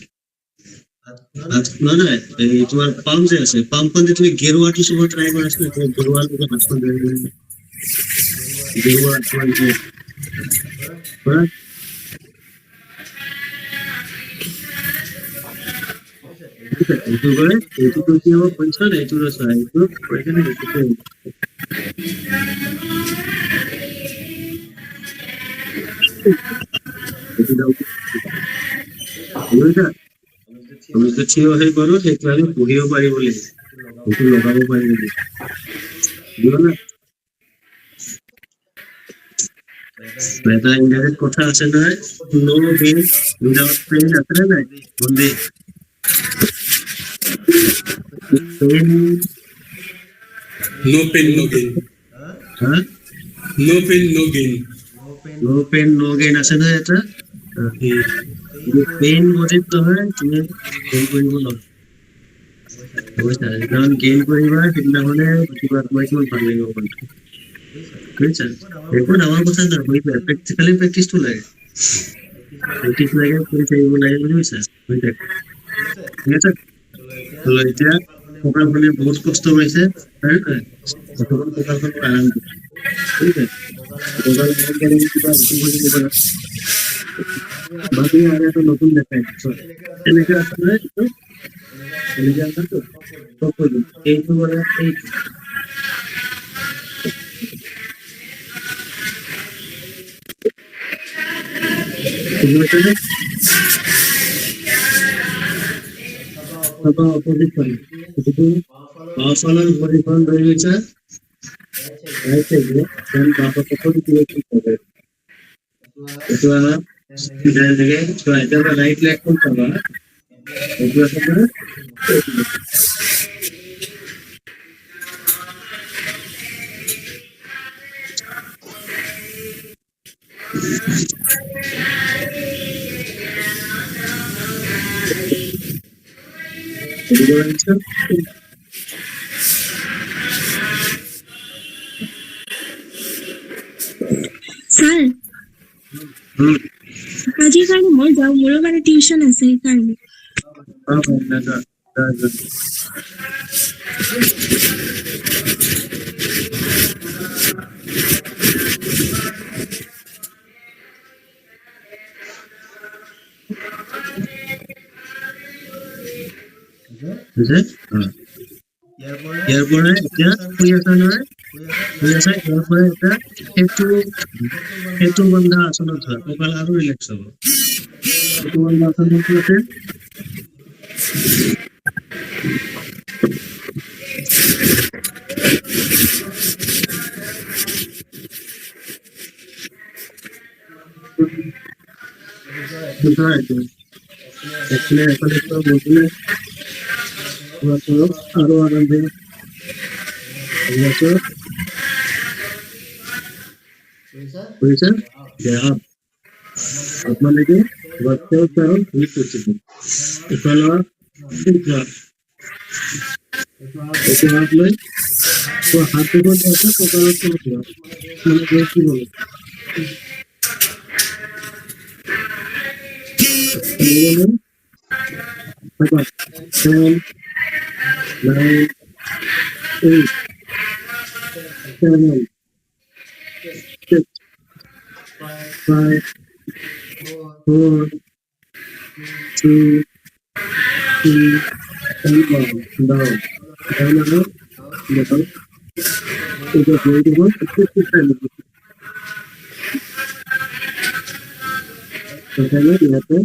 নহয় এই তোমাৰ পাম্প যে আছে পাম্পখন যে তুমি গেৰুৱাটো চুব ট্ৰাই কৰি আছিলা তুমি গেৰুৱা লগত হাতখন গেৰুৱা এইটো কৰে এইটোতো কি হ'ব পইচা এইটো চোৱা এইটো কৈ কেনে এইটোতে এইটো দাও বুজিছা আমি তো থিয় হৈ গ'লো সেইটো আমি পঢ়িব পাৰিব লাগিব এইটো লগাব পাৰিব লাগিব বুজিলা না এটা ইংৰাজীত কথা আছে নহয় নো গেইন উইদাউট পেইন আছে নে নাই বন্ধে pain No pain, no gain. হা No pain, no gain. নো পেইন নো গেইন আছে নহয় এটা পেইন বুজিত নহয় তুমি গেইন কৰিব নোৱাৰা বুজিছা কাৰণ গেইন কৰিবা সেইদিনাখনে কিবা তোমাৰ কিমান ভাল লাগিব মনটো বুজিছা একো ডাঙৰ কথা নহয় বুজিছা প্ৰেক্টিকেলি প্ৰেক্টিচটো লাগে প্ৰেক্টিচ লাগে কৰি থাকিব লাগে বুজিছা বুজিছা ঠিক আছে তো এতিয়া কঁকালখনে বহুত কষ্ট পাইছে হয় নহয় বৰ্তমান কঁকালখন আৰাম দিছে বুজিছে কঁকাল আৰাম কৰিলে কিবা উঠি বহি দিব লাগে বাকী আৰু এটা নতুন দেখাই এনেকে আছে নহয় এইটো এনেকে আছে তো চব কৰি দিম এইটো মানে এইটো বুজি পাইছানে তাৰপৰা অপজিট ফালে এইটো বাওঁফালৰ ভৰিখন লৈ গৈছা ৰাইট চাইডে দেন বাওঁফালৰ কি কৰে এইটো আমাৰ চিধা এনেকে চোৱা এতিয়া ৰাইট লেগখন চাবা এইটো আছে নহয় বুজি পাইছা ছাৰ হুম আজিৰ কাৰণে মই যাওঁ মোৰো মানে টিউচন আছে সেইকাৰণে দাদা দাদা বুজিছে ইয়াৰ পৰা এতিয়া শুই আছা নহয় শুই আছা ইয়াৰ পৰা এতিয়া সেইটো বন্ধা আসনত যোৱা কঁকাল আৰু ৰিলেক্স হ'ব সেইটো বন্ধা আসনটো আছে দুটা এইটো একচুৱেলি এফালে বহিলে আৰু আৰাম দিয়ে বুজিছা দেহা আপোনালোকে বাচ্চাও চাও ঠিক করছে এফালে ওকে হাত লই তো হাত দুটো আছে কপালের উপর মানে কি বলে Seven, 9, 8, 7, 6, 5, 4, 2, 3, and 1. Down. Down again. Down. It is going to work. So, you have to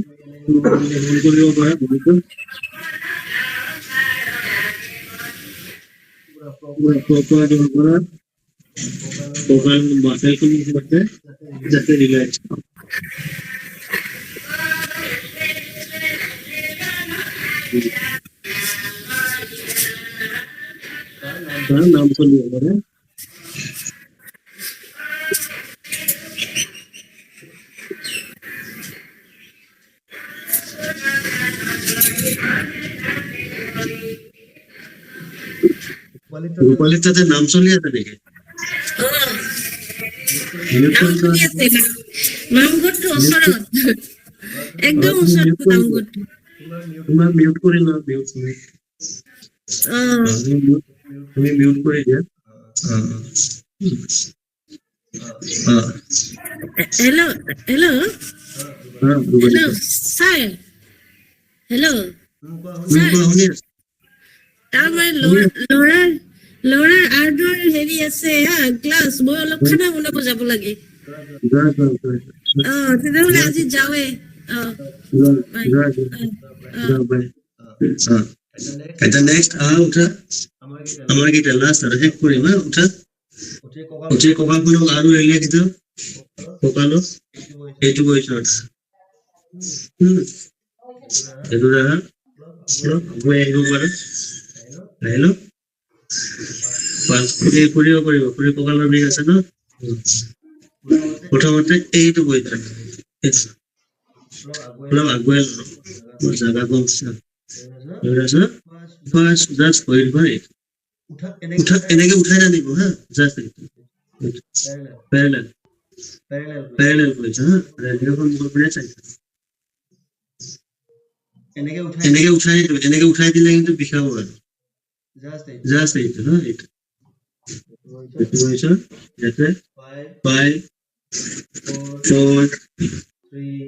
vocal muscle को नहीं करते जैसे रिलैक्स नाम को लिया है রূপালিতাতে নাম চলি আছে দেখে নামঘৰটো ওচৰত একদম ওচৰত নামঘৰটো তোমাৰ মিউট কৰি লোৱা মিউট তুমি মিউট কৰি দিয়া hello' hello' hello' sir hello' শুনি আছো। তাৰমানে ল'ৰাৰ আৰ্টৰ হেৰি আছে হা ক্লাছ, মই অলপ খানা বনাব যাব লাগে। তেতিয়াহ'লে আজি যাওঁৱে। বাই। বাই। এটা নেক্সট উঠা আমাৰ কেইটা লাষ্ট আৰু শেষ কৰিম হা উঠা উঠি কঁকালখনক আৰু এলিয়াই দিছো কঁকালো এইটো পজিশ্যনত এইটো ৰাখা গৈ আহিব পাৰে আহিলো ফুৰিব পাৰিব ফুৰি কঁকালৰ বিষ আছে ন প্ৰথমতে এইটো পজিশ্যন অলপ আগুৱাই ললো জাগা কম ফাৰ্ষ্ট জাষ্ট ভৰিৰ পৰা এনেকে উঠাই নানিব হা জাষ্ট প্যারেলাল করেছে হ্যাঁ এরকম করে চাইছে এনেকে উঠাই দিলে কিন্তু বিষাব আর জাস্ট এইটা হ্যাঁ এটা একটু বলছো যাতে 5 4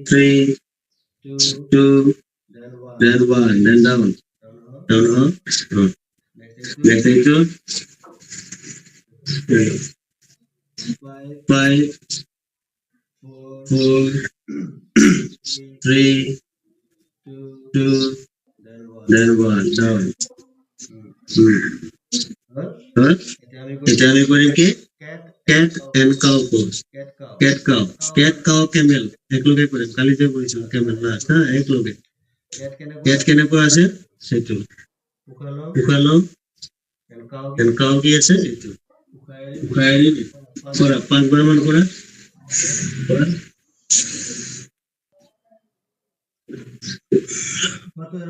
3 2 then 1 then down next itu 5 4 3 2 then 1 down এটা আমি করিম কি cat and cow pose cat cow camel একলগে করিম কালি যে বলেছিল camel লাস্ট হ্যাঁ একলগে cat কেনেকুৱা আছে সেটো উখালো and cow কি আছে এইটো উখাইলি কৰা 5 বাৰ মান কৰা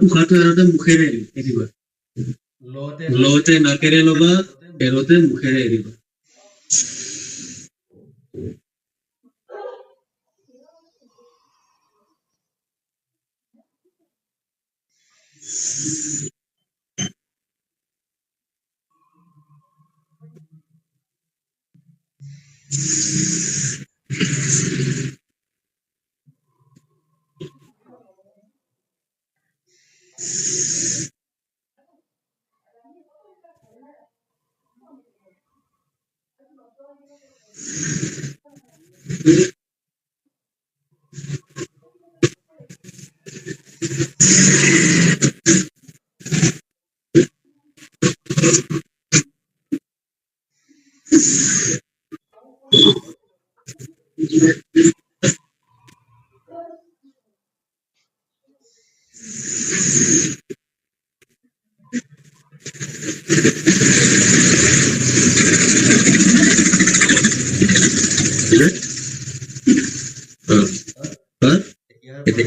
উখাটো এৰতে মুখেৰে এৰিবা লতে নাকেৰে লবা এৰতে মুখেৰে এৰিবা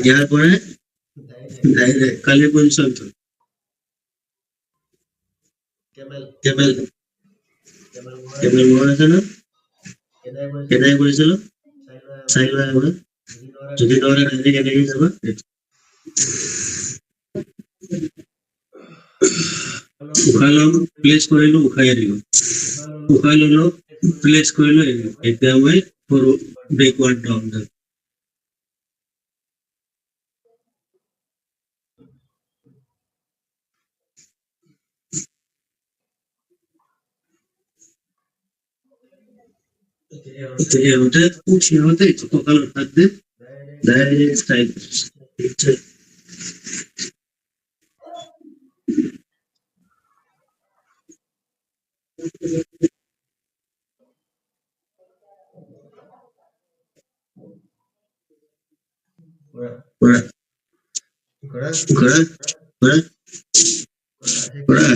ইয়াৰ পৰা ডাইৰেক্ট কালি পজিশ্যন কেমেল মন আছে না কেনেকৈ কৰিছিলো চাই লোৱা এবাৰ যদি নোৱাৰে ডাইৰেক্ট এনেকৈ যাবা উশাহ লম প্লেচ কৰিলো উশাই দিলো উশাহ ললো প্লেচ কৰিলো এতিয়া মই সৰু বেকৱাৰ্ড ডাউন এৰোতে উঠি হতে কপাল হাত দিয়ে ডাইৰেক্ট স্ট্ৰাইক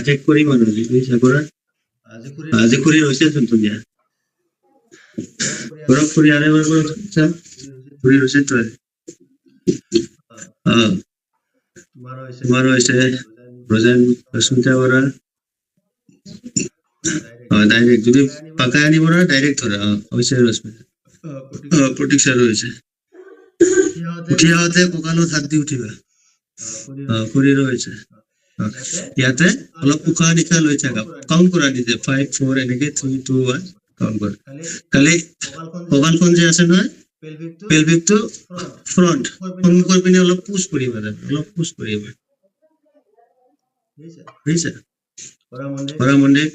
চেক কৰি মানুহ আজি কৰি হৈছে ধুনীয়া Kurang puri ada berapa jam? Puri rusak tu. Tomorrow is Rosen Rasunta orang. Direct. Jadi pakai ni orang direct orang. Awak Rosen. Protection Rosen. Uti awak pokalo thakti uti ba. Puri Rosen. Yate, kalau buka ni kalau cakap count Quran ni 5 4 and 3 2 1 count Quran. Kali কপাল কোন যে আছে নহয় পেলভিক টু ফ্রন্ট সন্মুখৰ পিনে অলপ পুশ কৰিবা অলপ পুশ কৰিবা বুজিছা কৰা মন্দিৰ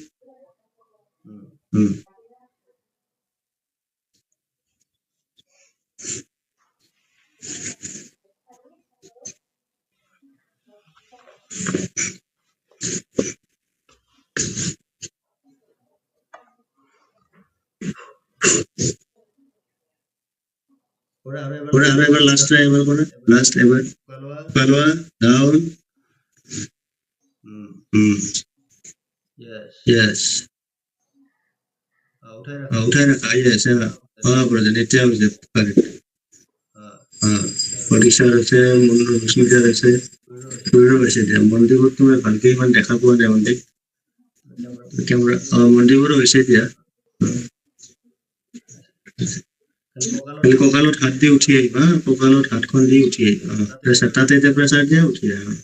কৰা আৰু এবাৰ লাষ্ট ট্ৰাই এবাৰ কৰা লাষ্ট এবাৰ পালোৱা ডাউন yes উঠাই ৰাখা yes প্ৰজেন এতিয়া হৈছে পৰীক্ষাৰ আছে ৰশ্মিতাৰ আছে শৰীৰৰ আছে এতিয়া মন্দিৰবোৰত তোমাৰ ভালকে ইমান দেখা পোৱা নাই কেমেৰা মন্দিৰবোৰো হৈছে এতিয়া খালি কঁকালত হাত দি উঠি আহিবা কঁকালত হাতখন দি উঠি আহিবা প্ৰেছাৰ তাতে এতিয়া প্ৰেছাৰ দিয়া উঠি আহিবা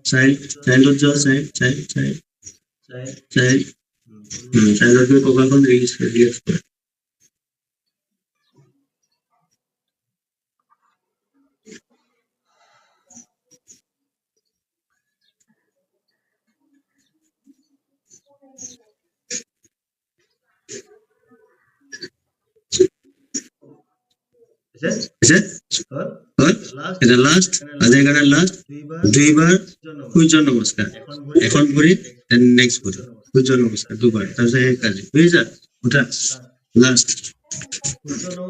চাইল্ডত যোৱা চাইল্ডত গৈ কঁকালখন ৰিলিজ কৰা এটা লাষ্ট আজি কাৰণে লাষ্ট দুইবাৰ সূৰ্য নমস্কাৰ এখন ভৰি নেক্সট ভৰি সূৰ্য নমস্কাৰ দুবাৰ তাৰপিছত এক কাজি বুজিছা উঠা লাষ্ট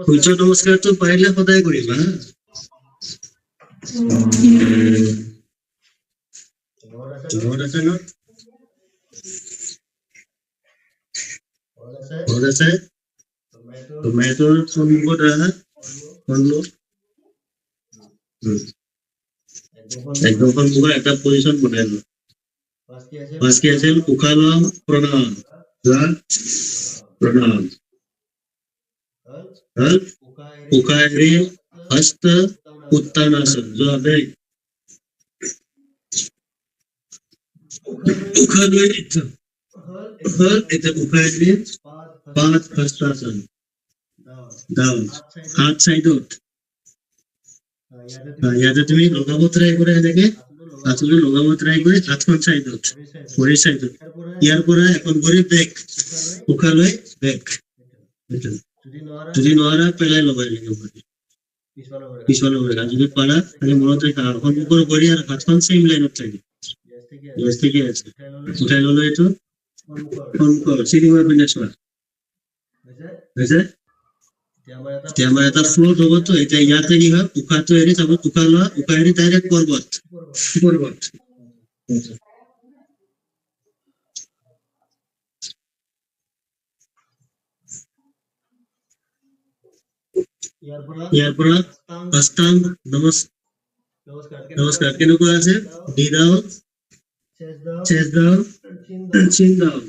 সূৰ্য নমস্কাৰটো পাৰিলে সদায় কৰিবা ঘৰত আছে ন ঘৰত আছে টমেটোৰ সন্মুখত ৰাখা একদম সন্মুখত এটা পজিশ্যন বনাই লোৱা ফাৰ্ষ্ট কি আছিল উশাহ লোৱা প্ৰণাম প্ৰণাম উশাহ এৰি হস্ত উত্তানাসন যোৱা বেগ উশাহ লৈ এতিয়া উশাহ এৰি পাঁচ হস্তাসন ডাউন হাত সাইডত ইয়াতে তুমি লগাব ট্ৰাই কৰা এনেকে হাতটো লগাব ট্ৰাই কৰি হাতখন সাইডত ভৰিৰ সাইডত ইয়াৰ পৰা এখন ভৰি বেক উশাহ লৈ বেক যদি নোৱাৰা পেলাই লগাই লাগিব পিছফালে লগাই যদি পাৰা খালি মনত ৰাখা সন্মুখৰ ভৰি আৰু হাতখন চেম লাইনত থাকে ঠিকে আছে উঠাই ললো এইটো সন্মুখৰ চিৰিঙৰ পিনে চোৱা হৈছে এতিয়া আমাৰ এটা ফ্লোট হ'ব তো এতিয়া ইয়াতে কি হয় উশাহটো এৰি যাব উশাহ লোৱা উশাহ এৰি ডাইৰেক্ট পৰ্বত ইয়াৰ পৰা অষ্টাংগ নমস্কাৰ কেনেকুৱা আছে ডি ডাউন চেষ্ট ডাউন চিন ডাউন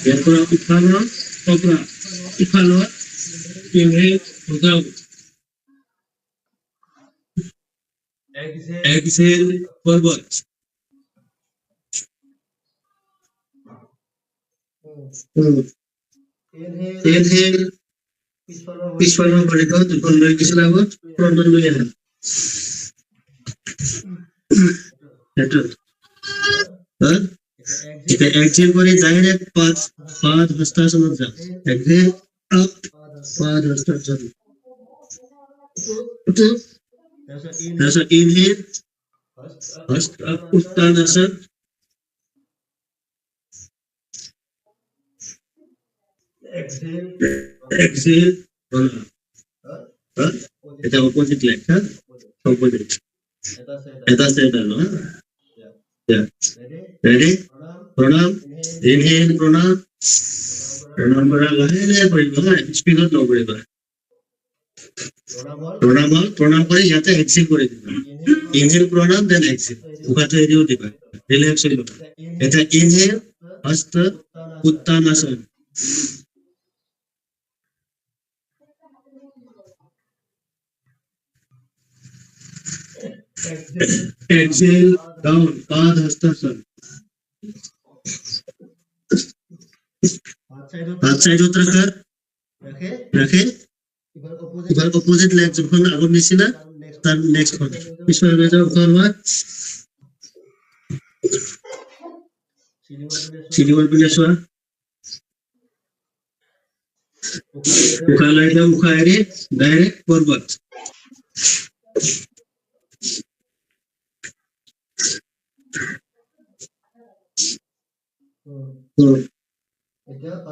ইয়াৰ পৰা উশাহ লোৱা কপৰা উশাহ লোৱা ইনহেল উঠাও এক্সহেল ফৰওয়াৰ্ড ইনহেল পিছফালৰ ভৰিখন দুখন লৈ কিছু আগত ফ্ৰণ্টত লৈ আহা সেইটো এটা এক্সহেল কৰে ডাইৰেক্ট পাঁচ হস্তাসনত যাও এক্সহেল আপ পাঁচ হস্তাসন তাৰপিছত ইনহেল উত্তানাসন এক্সহেল এটা অপোজিট লেগ হ্যাঁ অপোজিট এটা সেটা না ready pranam inhale pranam kora lahe lahe koriba speed ot nokoriba pranam kore jate exhale kore diba inhale pranam then exhale ukhato eriyo diba relax hoiba eta inhale hasta uttanasan exhale down पाद हस्तासन हाथ साइड उतर रखे इधर अपोजिट लेग যখন আগৰ নিচিনা তাৰ নেক্সট পিছফালে লৈ যাওঁ ফৰৱাৰ্ড চিলিঙৰ পিনে চোৱা উশাহ লৈ যাওঁ উশাহ এৰি ডাইৰেক্ট ফৰৱাৰ্ড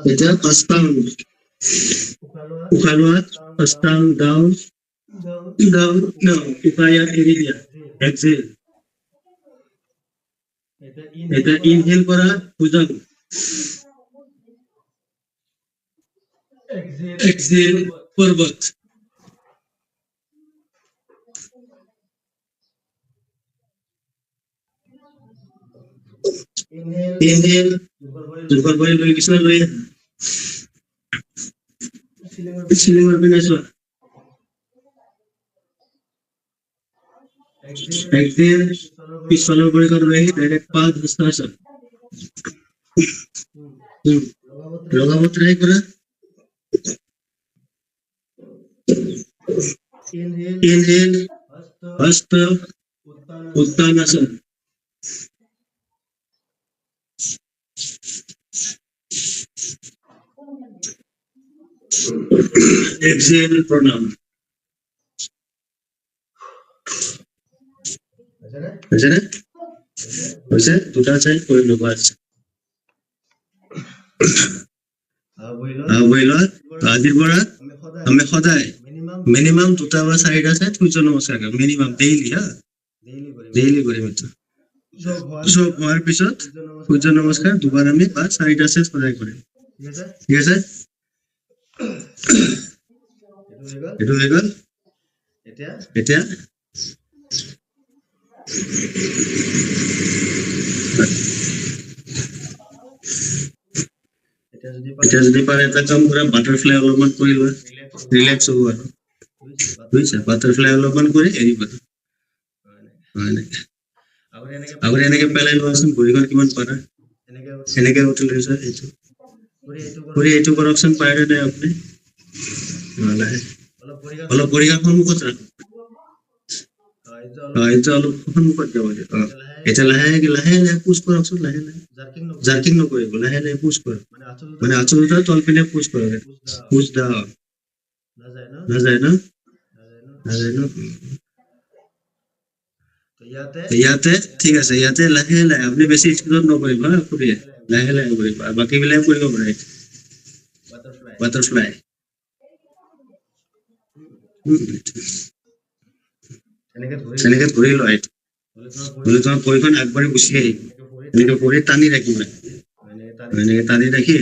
এতিয়া পাঁচটা উশাহ লোৱা পাঁচটা ডাউন ডাউন ডাউন উশাহ ইয়াত এৰি দিয়া এক্সেল এতিয়া ইনহেল কৰা বুজাব এক্সেল ফৰৱাৰ্ড ইনহেল দুৰ্বল কৰি লৈ কিছুমান লৈ চিলিঙৰ পিনে চোৱা এক্সেল পিছফালৰ পৰিখন লৈ আহি ডাইৰেক্ট পাঁচ হস্তাসন লগাব ট্ৰাই কৰা ইনহেল হস্ত উত্তানাসন exhale pranam হৈছে দুটা চাই কৰি ল'ব আছে আজিৰ পৰা আমি সদায় মিনিমাম দুটা বা চাৰিটা চাই সূৰ্য নমস্কাৰ কৰিম মিনিমাম ডেইলি হা ডেইলি কৰিম এইটো চব হোৱাৰ পিছত সূৰ্য নমস্কাৰ দুবাৰ আমি বা চাৰিটা চেট সদায় কৰিম ঠিক আছে এইটো হৈ গ'ল এতিয়া এতিয়া যদি পাৰে এটা কাম কৰা বাটাৰফ্লাই অলপমান কৰি লোৱা ৰিলেক্স হ'ব আৰু বুজিছা বাটাৰফ্লাই অলপমান কৰি এৰিব আগতে এনেকে পেলাই লোৱাচোন ভৰিখন কিমান পাৰা এনেকে উঠি লৈছা এইটো কৰি এইটো কৰকচোন পাৰে নাই আপুনি অলপ ভৰিখন সন্মুখত ৰাখ এইটো অলপ সন্মুখত যাব দিয়ক এতিয়া লাহে লাহে লাহে পুছ কৰকচোন লাহে লাহে জাৰ্কিং নকৰিব লাহে লাহে পুছ কৰক মানে আঁচল দুটা তল পিনে পুছ কৰক পুছ দা নাযায় ন ইয়াতে ঠিক আছে ইয়াতে লাহে লাহে আপুনি বেছি স্পীডত নকৰিব হা খুৰীয়ে লাহে লাহে কৰিব আৰু বাকী বিলাক কৰিব পাৰে বাটাৰফ্লাই এনেকে ধৰি লোৱা এইটো বোলে তোমাৰ ভৰিখন আগবাঢ়ি গুচি আহিব এনেকে ভৰি টানি ৰাখিবা এনেকে টানি ৰাখি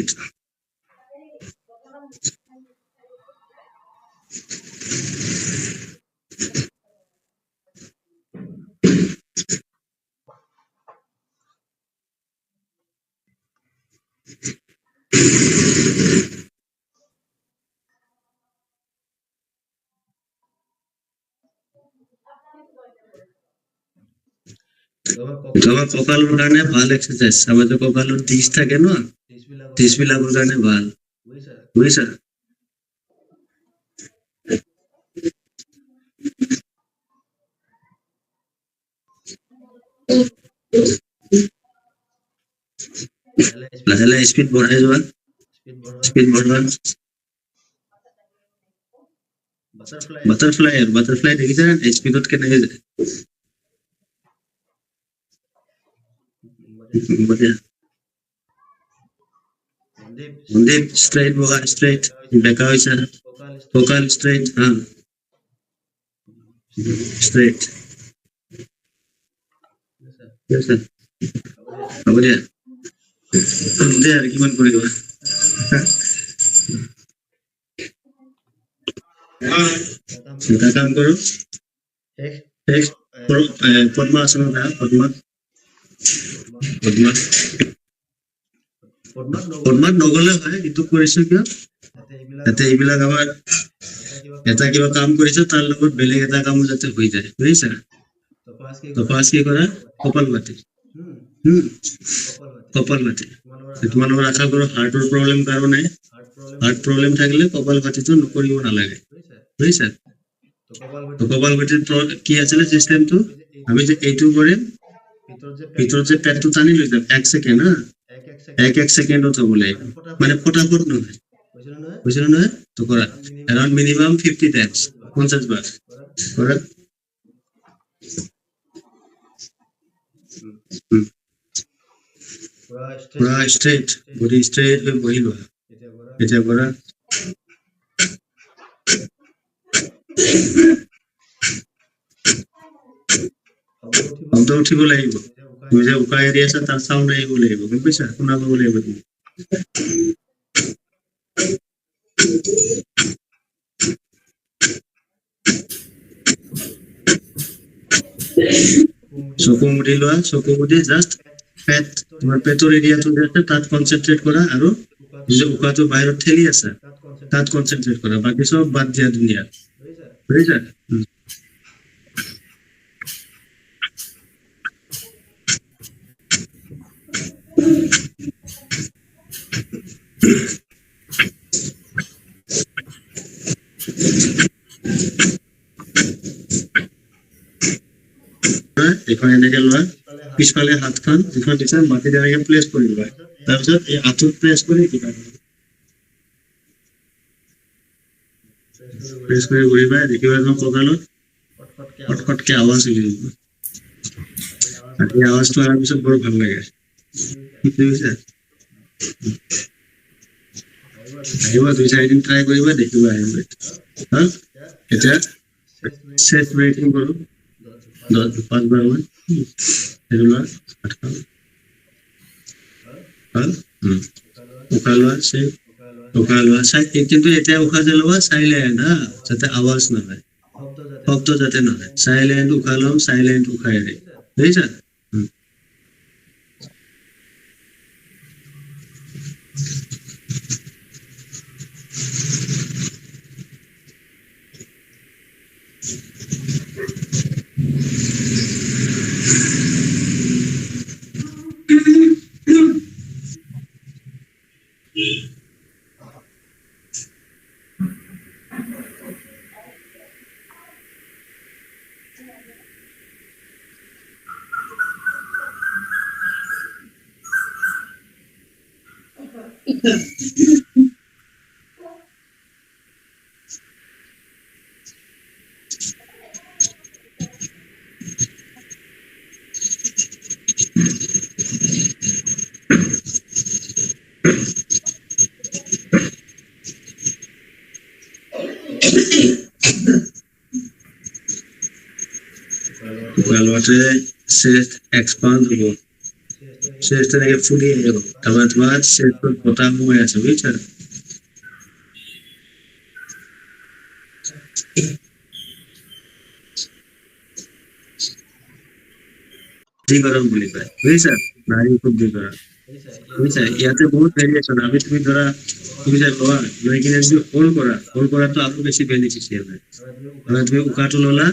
তোমাৰ কঁকালৰ কাৰণে ভাল এক্সাৰচাইজ আমাৰ যে কঁকালৰ টিচ থাকে ন টিচ বিলাকৰ কাৰণে ভাল বুজিছা লাহে লাহে স্পীড বঢ়াই যোৱা স্পীড বঢ়োৱা বাটাৰফ্লাই দেখিছা স্পীডত কেনেকে যায় Deep straight boga straight beka hoisa focal straight ha straight yes sir abudia there kiman koribo kita kaam karo ek padmasana da পদ্মাত নগলে হয় কিন্তু কৰিছো কিয় যাতে এইবিলাক আমাৰ এটা কিবা কাম কৰিছো তাৰ লগত বেলেগ এটা কামো যাতে হৈ যায় বুজিছা তো পাঁচ কি কৰা কপালভাতি তোমালোকৰ আশা কৰো হাৰ্টৰ প্ৰব্লেম কাৰণে হাৰ্ট প্ৰব্লেম থাকিলে কপালভাতিটো নকৰিব নালাগে বুজিছা তো কপাল ভাতিৰ তলত কি আছিলে চিষ্টেমটো আমি যে এইটো কৰিম ভিতৰত যে পেটটো টানি লৈ যাম 1 সেকেন্ড হা 1 সেকেন্ডত হ'ব লাগিব মানে ফটাফট নহয় বুজিলো নহয় তো কৰা এৰাউণ্ড মিনিমাম 50 টাইমছ 50 বাৰ কৰা পুৰা ষ্ট্ৰেট বডি ষ্ট্ৰেট হৈ বহি লোৱা এতিয়া কৰা শব্দ উঠিব লাগিব তুমি যে উশাহ এৰি আছা তাৰ চাউণ্ড আহিব লাগিব গম পাইছা শুনা পাব লাগিব তুমি চকু মুদি লোৱা চকু মুদি জাষ্ট পেট তোমাৰ পেটৰ এৰিয়াটো যে আছে তাত কনচেন্ট্ৰেট কৰা আৰু যে উশাহটো বাহিৰত ঠেলি আছে তাত কনচেন্ট্ৰেট কৰা বাকি সব বাদ দিয়া দুনিয়া বুজিছা এখন এনেকে লোৱা পিছফালে হাতখন যিখন দিছা মাটিত এনেকে প্লেচ কৰি লোৱা তাৰপিছত এই আঁঠুত প্ৰেছ কৰি দিবা প্ৰেছ কৰি ঘূৰিবা দেখিবা একদম কঁকালত খটখটকে আৱাজ উলিয়াই দিব আৰু এই আৱাজটো অহাৰ পিছত বৰ ভাল লাগে বুজিছা আহিবা 2-4 দিন ট্ৰাই কৰিবা দেখিবা আহিবা হা এতিয়া চেষ্ট ব্ৰেথিং কৰো 5 বাৰ মান সেইটো লোৱা উশাহ লোৱা কিন্তু এতিয়া উশাহ যে লোৱা চাইলেণ্ট হা যাতে আৱাজ নহয় শব্দ যাতে নহয় চাইলেণ্ট উশাহ ল'ম চাইলেণ্ট উশাহ এৰি বুজিছা উশাহতে চেষ্ট এক্সপান্ড হ'ব চেষ্ট এনেকে ফুলি আহিব তাৰপৰা তোমাৰ চেষ্টত বতাহ সোমাই আছে বুজিছা গৰম বুলি কয় বুজিছা নাৰী শুদ্ধিকৰণ বুজিছা ইয়াতে বহুত ভেৰিয়েশ্যন আমি তুমি ধৰা তুমি যে লোৱা লৈ কিনে যদি হোল্ড কৰাটো আৰু বেছি বেনিফিচিয়েল হয় ধৰা তুমি উশাহটো ল'লা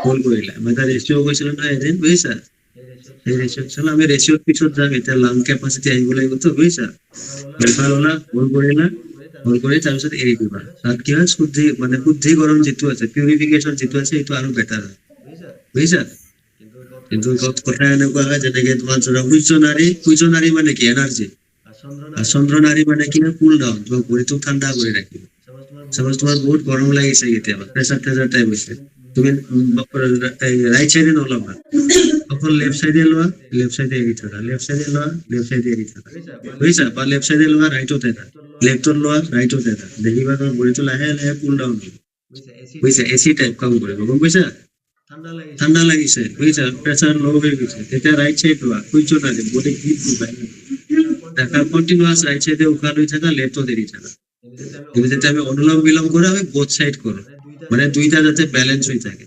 হোল্ড কৰিলা মই এটা ৰেচিঅ' কৈছিলো নহয় এদিন বুজিছা এই ৰেচিঅ' চলা আমি ৰেচিঅ'ৰ পিছত যাম এতিয়া লাং কেপাচিটি আহিব লাগিবতো বুজিছা উশাহ ল'লা হোল্ড কৰি তাৰপিছত এৰি দিবা তাত কি হয় শুদ্ধিকৰণ যিটো আছে পিউৰিফিকেশ্যন যিটো আছে সেইটো আৰু বেটাৰ হয় বুজিছা কিন্তু কথা এনেকুৱা হয় যেনেকে তোমাৰ ধৰা সূৰ্য নাৰী মানে কি এনাৰ্জি আর চন্দ্র নারী মানে কি কুল ডাউন তোমার বডিটো ঠান্ডা করে রাখিব সাপোজ তোমার বহুত গরম লাগিছে কেতিয়াবা প্রেসার টাইপ হৈছে তুমি রাইট সাইডে নলবা না অকল লেফট সাইডে লোৱা লেফট সাইডে এৰি থাকা লেফট সাইডে লোৱা লেফট সাইডে এৰি থাকা বুজিছা বা লেফট সাইডে লোৱা ৰাইটত এটা লেফটত লোৱা ৰাইটত এটা দেখিবা তোমাৰ বডিটো লাহে লাহে কুল ডাউন হ'ব বুজিছা এসি টাইপ কাম কৰিব গম পাইছা ঠান্ডা লাগিছে বুজিছা প্ৰেসাৰ লো হয়ে গেছে এটা ৰাইট সাইড লোৱা সূৰ্য নাৰী বডি হিট পায় দেখা কন্টিনিউয়াস ৰাইট সাইডে উশাহ লৈ থাকা লেফটত এৰি থাকা কিন্তু যেতিয়া আমি অনুলোম বিলোম কৰো আমি বোথ সাইড কৰো মানে দুইটা যাতে ব্যালেন্স হৈ থাকে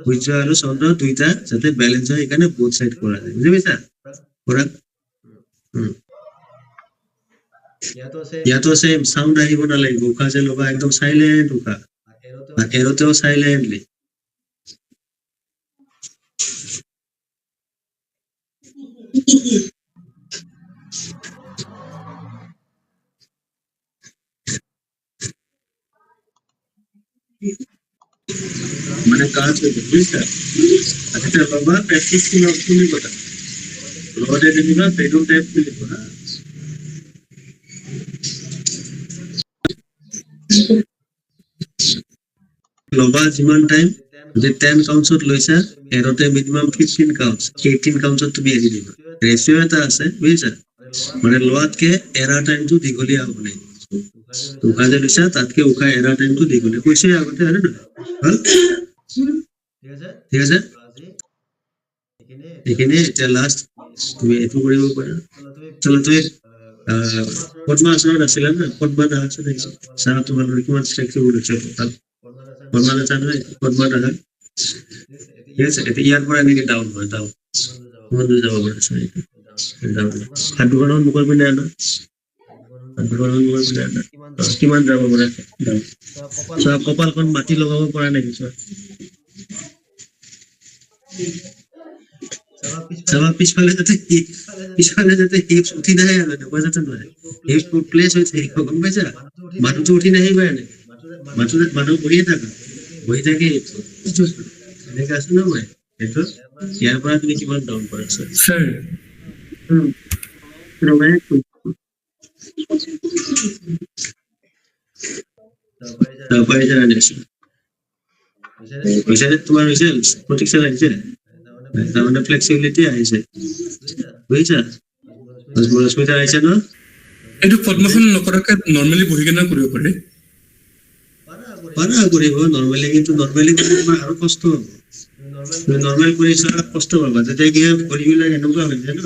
সূৰ্য আৰু চন্দ্ৰ দুইটা যাতে ব্যালেন্স হয় এখানে বোথ সাইড কৰা যায় বুজি পাইছা কৰা ইয়াতো সেম সাউন্ড আহিব নালাগিব উশাহ যে ল'বা একদম সাইলেন্ট উশাহ আর এৰোতেও সাইলেন্টলি মানে কাজ হইব বুঝছা আচ্ছা বাবা প্ৰ্যাকটিস তুমি কথা লগতে যেনিবা বেডৰুম টাইপ খুলিব না লবা যিমান টাইম যে 10 কাউন্টছত লৈছা এৰতে মিনিমাম 15 কাউন্টছ 18 কাউন্টছত তুমি এৰি দিবা ৰেচিও এটা আছে বুজিছা মানে লোৱাতকে এৰা টাইমটো দীঘলীয়া হ'ব নাই উশাহ যে লৈছা তাতকে উশাহ এৰা টাইমটো দীঘলীয়া কৈছে আগতে হয় নহয় ঠিক আছে এইখিনি এতিয়া লাষ্ট তুমি এইটো কৰিব পাৰা চলো তুমি পদ্মাসনত আছিলা না পদ্মাসন আছে চাহ তোমালোকে কিমান ফ্লেক্সিবল হৈছে টোটাল পদ্মাসন নহয় পদ্মাসন ঠিক আছে এতিয়া ইয়াৰ পৰা এনেকে ডাউন হয় ডাউন কিমান দূৰ যাব পাৰে চাই ডাউন হাত দুখনৰ মুখৰ পিনে আনা হাত দুখনৰ মুখৰ পিনে আনা কিমান যাব পাৰে ডাউন চোৱা কপালখন মাটি লগাব পৰা নাই চোৱা চাবা পিছফালে যাতে হিপছ উঠি নাহে আৰু এনেকুৱা যাতে নহয় হিপছ প্লেচ হৈ থাকে গম পাইছা মানুহটো উঠি নাহিবা এনে মানুহ বহি থাকে এনেকে আছো ন মই সেইটো ইয়াৰ পৰা তুমি কিমান ডাউন কৰিছা স্যাৰ তাৰপৰা এতিয়া আনিছো তোমাৰ হৈছে প্ৰতীক্ষা লাগিছে তাৰমানে ফ্লেক্সিবিলিটি আহিছে বুজিছা ৰশ্মিতা আহিছে ন এইটো পদ্মাসন নকৰাকে নৰ্মেলি বহি কেনে কৰিব পাৰে পাৰা কৰিব নৰ্মেলি কিন্তু নৰ্মেলি কৰিলে তোমাৰ আৰু কষ্ট হ'ব তুমি নৰ্মেল কৰিছা কষ্ট পাবা তেতিয়া কি হয় ভৰিবিলাক এনেকুৱা হৈ যায় ন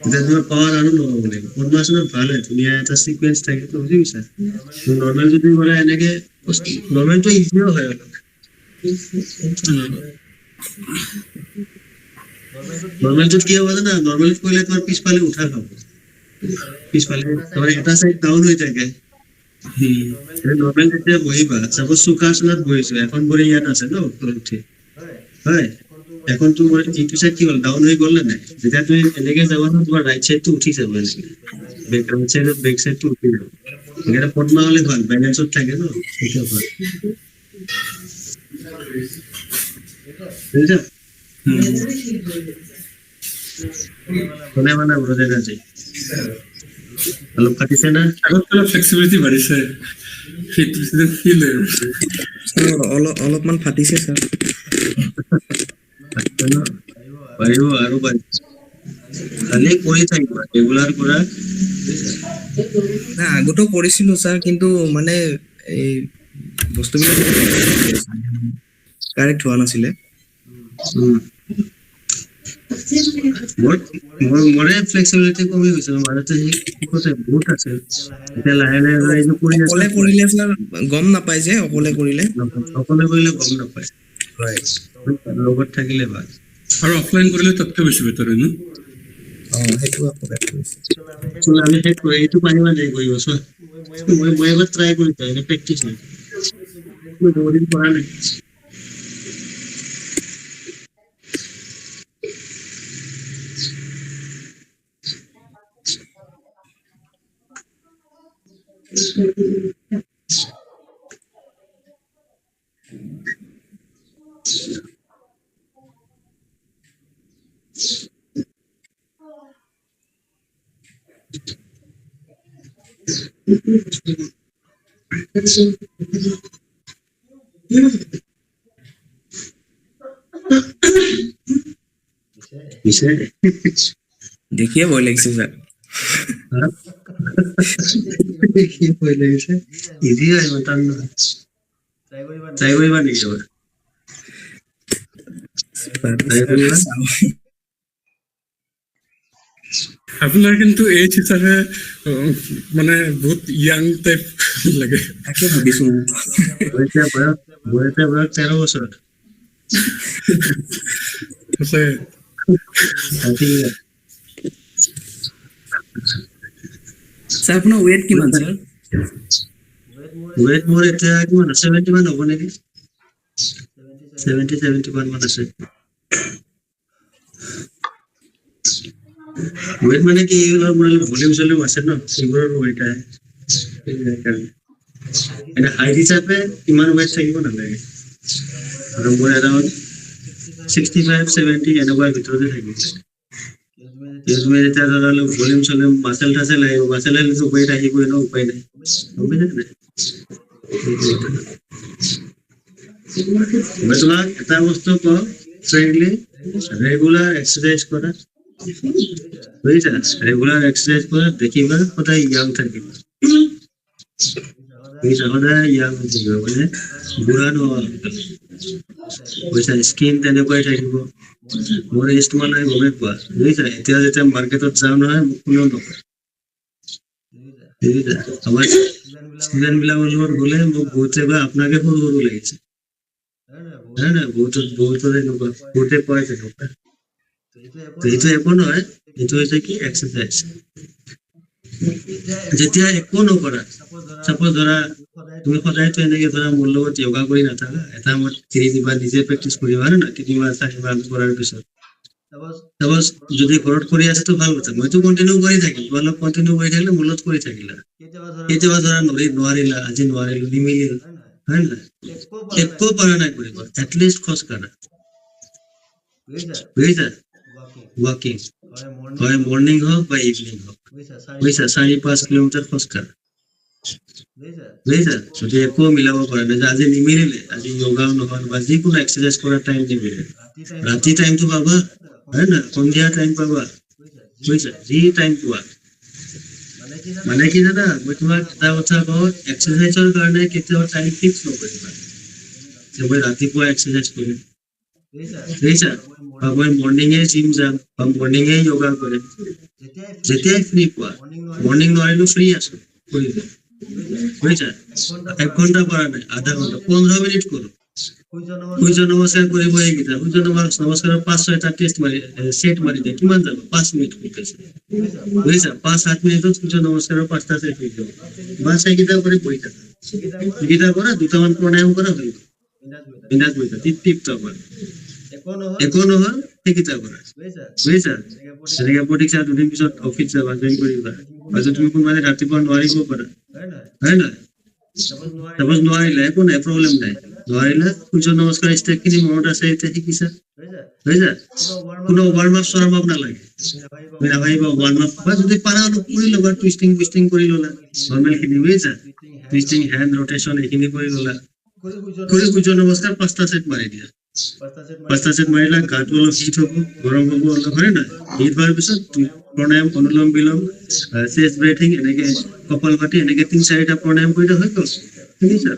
তেতিয়া তোমাৰ পাৱাৰ আৰু নহ'ব লাগিব পদ্মাসনত ভাল হয় ধুনীয়া এটা চিকুৱেঞ্চ থাকে তো বুজি পাইছা তুমি নৰ্মেল যদি কৰা এনেকে নৰ্মেলটো ইজিও হয় অলপ নৰ্মেলটোত কি হ'ব জানা নৰ্মেলত কৰিলে তোমাৰ পিছফালে উঠা খাব পিছফালে তোমাৰ এটা চাইড ডাউন হৈ থাকে নৰ্মেল যেতিয়া বহিবা চাপোজ চুকাসনত বহিছো এখন ভৰি ইয়াত আছে ন ওপৰত উঠি হয় এখন তোমাৰ ইটো চাইড কি হ'ল ডাউন হৈ গ'ল নে নাই যেতিয়া তুমি এনেকে যাবা ন তোমাৰ ৰাইট চাইডটো উঠি যাব এনেকে বেক চাইডটো উঠি যাব সেইকাৰণে পদ্মা হ'লে ভাল বেলেঞ্চত থাকে ন সেইটো ভাল বুজিছা কোনে মানে বুঝে গেছে অলপ কাটিছে না আগত অলপ ফ্লেক্সিবিলিটি বাঢ়িছে সেইটো ফিল অলপমান ফাটিছে স্যাৰ পাৰিব আৰু পাৰিব খালি কৰি থাকিবা ৰেগুলাৰ কৰা না আগতো কৰিছিলো স্যাৰ কিন্তু মানে এই বস্তুবিলাক কাৰেক্ট হোৱা নাছিলে মোৰে ফ্লেক্সিবিলিটি কমি গৈছে মাজতে শিকোতে বহুত আছে এতিয়া লাহে লাহে এইটো কৰি অকলে কৰিলে স্যাৰ গম নাপায় যে অকলে কৰিলে অকলে কৰিলে গম নাপায় হয় লগত থাকিলে ভাল আৰু অফলাইন কৰিলে তাতকৈ বেছি বেটাৰ হয় ন সেইটো আকৌ বেয়া কৰিছে চলো আমি শেষ কৰি এইটো পাৰিবা নাই কৰিব চোৱা মই এবাৰ ট্ৰাই কৰি চাই এনে প্ৰেক্টিচ নাই মই দৌৰিব পৰা নাই পিছে দেখিয়ে ভয় লাগিছে স্যাৰ কি ভয় লাগিছে ইজি হয় ইমান টান নহয় ট্ৰাই কৰিবা নেকি এবাৰ ট্ৰাই কৰিবা আপোনাৰ কিন্তু এইজ হিচাপে মানে বহুত ইয়াং টাইপ লাগে তাকে ভাবিছো মোৰ এতিয়া বয়স 13 বছৰ আছে স্যাৰ আপোনাৰ ৱেট কিমান স্যাৰ ৱেট মোৰ এতিয়া কিমান 70 মান হ'ব নেকি 71 মান আছে ৱেট মানে কি এইবিলাক মোৰ ভলিউম চলিউম আছে ন সেইবোৰৰ ৱেট আহে এনে হাইট হিচাপে ইমান ৱেট থাকিব নালাগে আৰু মোৰ এৰাউণ্ড 65-70 এনেকুৱাৰ ভিতৰতে থাকিব। তুমি যেতিয়া ধৰা ভলিউম চলিউম মাচেল টাচেল আহিব, মাচেল আহিলেতো ৱেইট আহিবই ন, উপায় নাই, গম পাইছা নাই? মই তোমাক এটা বস্তু কওঁ, ফ্ৰেণ্ডলি ৰেগুলাৰ এক্সাৰচাইজ কৰা, বুজিছা? ৰেগুলাৰ এক্সাৰচাইজ কৰা, দেখিবা সদায় য়াং থাকিবা, বুজিছা? সদায় য়াং হৈ থাকিব, মানে বুঢ়া নোহোৱা, বুজিছা? স্কিন তেনেকুৱাই থাকিব। মোৰ এজ তোমালোকে গমেই পোৱা, বুজিছা? এতিয়া যেতিয়া মাৰ্কেটত যাওঁ নহয়, মোক কোনেও নকয়, বুজিছা? আমাৰ ষ্টুডেণ্ট বিলাকৰ লগত গ'লে মোক বহুতে কয় আপোনাকে সৰু সৰু লাগিছে, হয় নহয়? বহুতৰ এনেকুৱা, বহুতে কয় তেনেকুৱা। এইটো একো নহয়, এইটো হৈছে কি এক্সাৰচাইজ। যেতিয়া একো নকৰা, চাপোজ ধৰা তুমি সদায়তো এনেকে ধৰা মোৰ লগত য়োগা কৰি নাথাকা, এটা সময়ত এৰি দিবা, নিজে প্ৰেক্টিচ কৰিবা, হয় নহয়? 3-4 কৰাৰ পিছত চাপোজ যদি ঘৰত কৰি আছেতো ভাল কথা, মইতো কণ্টিনিউ কৰি থাকিম, তোমালোক কণ্টিনিউ কৰি থাকিলে মোৰ লগত কৰি থাকিলা। কেতিয়াবা ধৰা নোৱাৰিলা, আজি নোৱাৰিলো, নিমিলিল, হয় নহয়? একো পৰা নাই কৰিব, এটলিষ্ট খোজ কাঢ়া, বুজিছা? ৱাকিং হয়, মৰ্ণিং হওক বা ইভিনিং হওক, বুজিছা? 4-5 কিলোমিটাৰ খোজ কাঢ়া, বুজিছা? যদি একো মিলাব পৰা নাই, যে আজি নিমিলিলে, আজি য়োগাও নহল বা যিকোনো এক্সাৰচাইজ কৰাৰ টাইম নিমিলে, ৰাতি টাইমটো পাবা, হয় নহয়? সন্ধিয়া টাইম পাবা, বুজিছা? যি টাইম পোৱা, মানে কি জানা, মই তোমাক এটা কথা কওঁ, এক্সাৰচাইজৰ কাৰণে কেতিয়াও টাইম ফিক্স নকৰিবা, যে মই ৰাতিপুৱা এক্সাৰচাইজ কৰিম, বুজিছা? বা মই মৰ্ণিঙে জিম যাম বা মৰ্ণিঙে য়োগা কৰিম, যেতিয়াই ফ্ৰী পোৱা। মৰ্ণিং নোৱাৰিলো ফ্ৰী আছো, কৰিবা, বুজিছা? 1 ঘন্টা কৰা নাই, আধা ঘন্টা, 15 মিনিট কৰো, সূৰ্য নমস্কাৰ কৰিব, এইকেইটা সূৰ্য নমস্কাৰৰ 5-6টা টেষ্ট মাৰি সেট মাৰি দিয়ে, কিমান যাব? 5 মিনিট কৰিছে, বুজিছা? 5-7 মিনিটত সূৰ্য নমস্কাৰৰ 5টা সেট হৈ যাব, বাছ এইকেইটা কৰি বহি থাকা, এইকেইটা কৰা, 2টামান প্ৰণায়াম কৰা, হৈ গ'ল, বিন্দাছ বহি থাকা, টিপ-টপ আৰু একো নহল, সেইকেইটা কৰা, বুজিছা? তেনেকে প্ৰতিষ্ঠা 2 দিন পিছত অফিচ যাবা, জইন কৰিবা, তাৰপিছত তুমি কোনোবাই ৰাতিপুৱা নোৱাৰিব পাৰা, হয় নহয়? চাপোজ নোৱাৰিলা, একো নাই, প্ৰব্লেম নাই, নোৱাৰিলা, সূৰ্য নমস্কাৰ ষ্টেপ খিনি মনত আছে, এতিয়া শিকিছা, বুজিছা? কোনো ৱাৰ্ম আপ নালাগে, তুমি নাভাবিবা ৱাৰ্ম আপ, বা যদি পাৰা অলপ কৰি ল'বা, টুইষ্টিং কৰি ল'লা, নৰ্মেল খিনি, বুজিছা? টুইষ্টিং, হেণ্ড ৰোটেশন এইখিনি কৰি ল'লা, কৰি সূৰ্য নমস্কাৰ 5টা সেট মাৰি দিয়া, 5টা সেট মাৰিলা, গাটো অলপ হিট হ'ব, গৰম হ'ব অলপ, হয় নহয়? হিট হোৱাৰ পিছত প্ৰণায়াম, অনুলোম বিলোম, চেষ্ট ব্ৰেথিং, এনেকে কপালভাতি, এনেকে 3-4টা প্ৰণায়াম কৰিলে হৈ গ'ল, শুনিছা?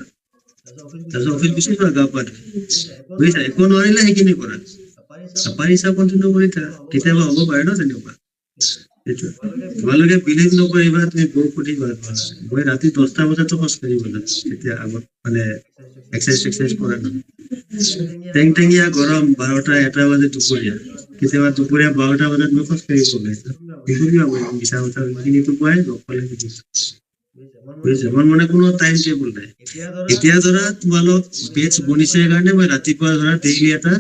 তাৰপিছত অফিচ গুচি যোৱা, গা পা ধুই, বুজিছা? একো নোৱাৰিলে সেইখিনি কৰা, পাৰিছা কণ্টিনিউ কৰি থাকা, কেতিয়াবা হ'ব পাৰে ন তেনেকুৱা। তোমালোকে বিলিভ নকৰিবা, তুমি বৌ সুধিবা, মই ৰাতি 10টা বজাতো খোজ কাঢ়িব লাগে, তেতিয়া আগত মানে এক্সাৰচাইজ কৰা নহয়, টেংটেঙীয়া গৰম, 12টা-1টা বাজে দুপৰীয়া, কেতিয়াবা দুপৰীয়া 12টা বজাত মই খোজ কাঢ়িব ওলাইছো, মিছা কথা, সেইখিনিতো পুৱাই লগ পালে, বুজিছা? মোৰ মানে কোনো টাইম টেবুল নাই। এতিয়া ধৰা তোমালোক বেচ বনিছে কাৰণে মই ৰাতিপুৱা ধৰা ডেইলি এটা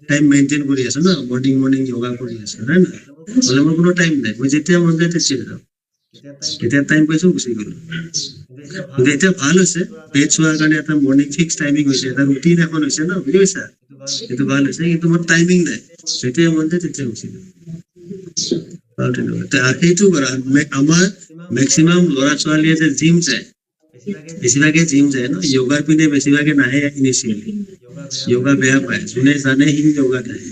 টাইম মেইনটেইন কৰি আছো ন, মৰ্ণিং য়োগা কৰি আছো, হয় নহয়? নহ'লে মোৰ কোনো টাইম নাই, মই যেতিয়া মন যায় তেতিয়া যাওঁ, এতিয়া টাইম পাইছো গুচি গলো। কিন্তু এতিয়া ভাল হৈছে, বেচ হোৱাৰ কাৰণে এটা মৰ্ণিং ফিক্স টাইমিং হৈছে, এটা ৰুটিন এখন হৈছে ন, বুজি পাইছা? সেইটো ভাল হৈছে, কিন্তু মোৰ টাইমিং নাই, যেতিয়া মন যায় তেতিয়া গুচি গলো। সেইটো কৰা, আমাৰ মেক্সিমাম ল'ৰা ছোৱালীয়ে যে জিম যায়, বেছিভাগে জিম যায় ন, য়োগাৰ পিনে বেছিভাগে নাহে, ইনিচিয়েলি য়োগা বেয়া পায়, যোনে জানে সি য়োগা নাহে,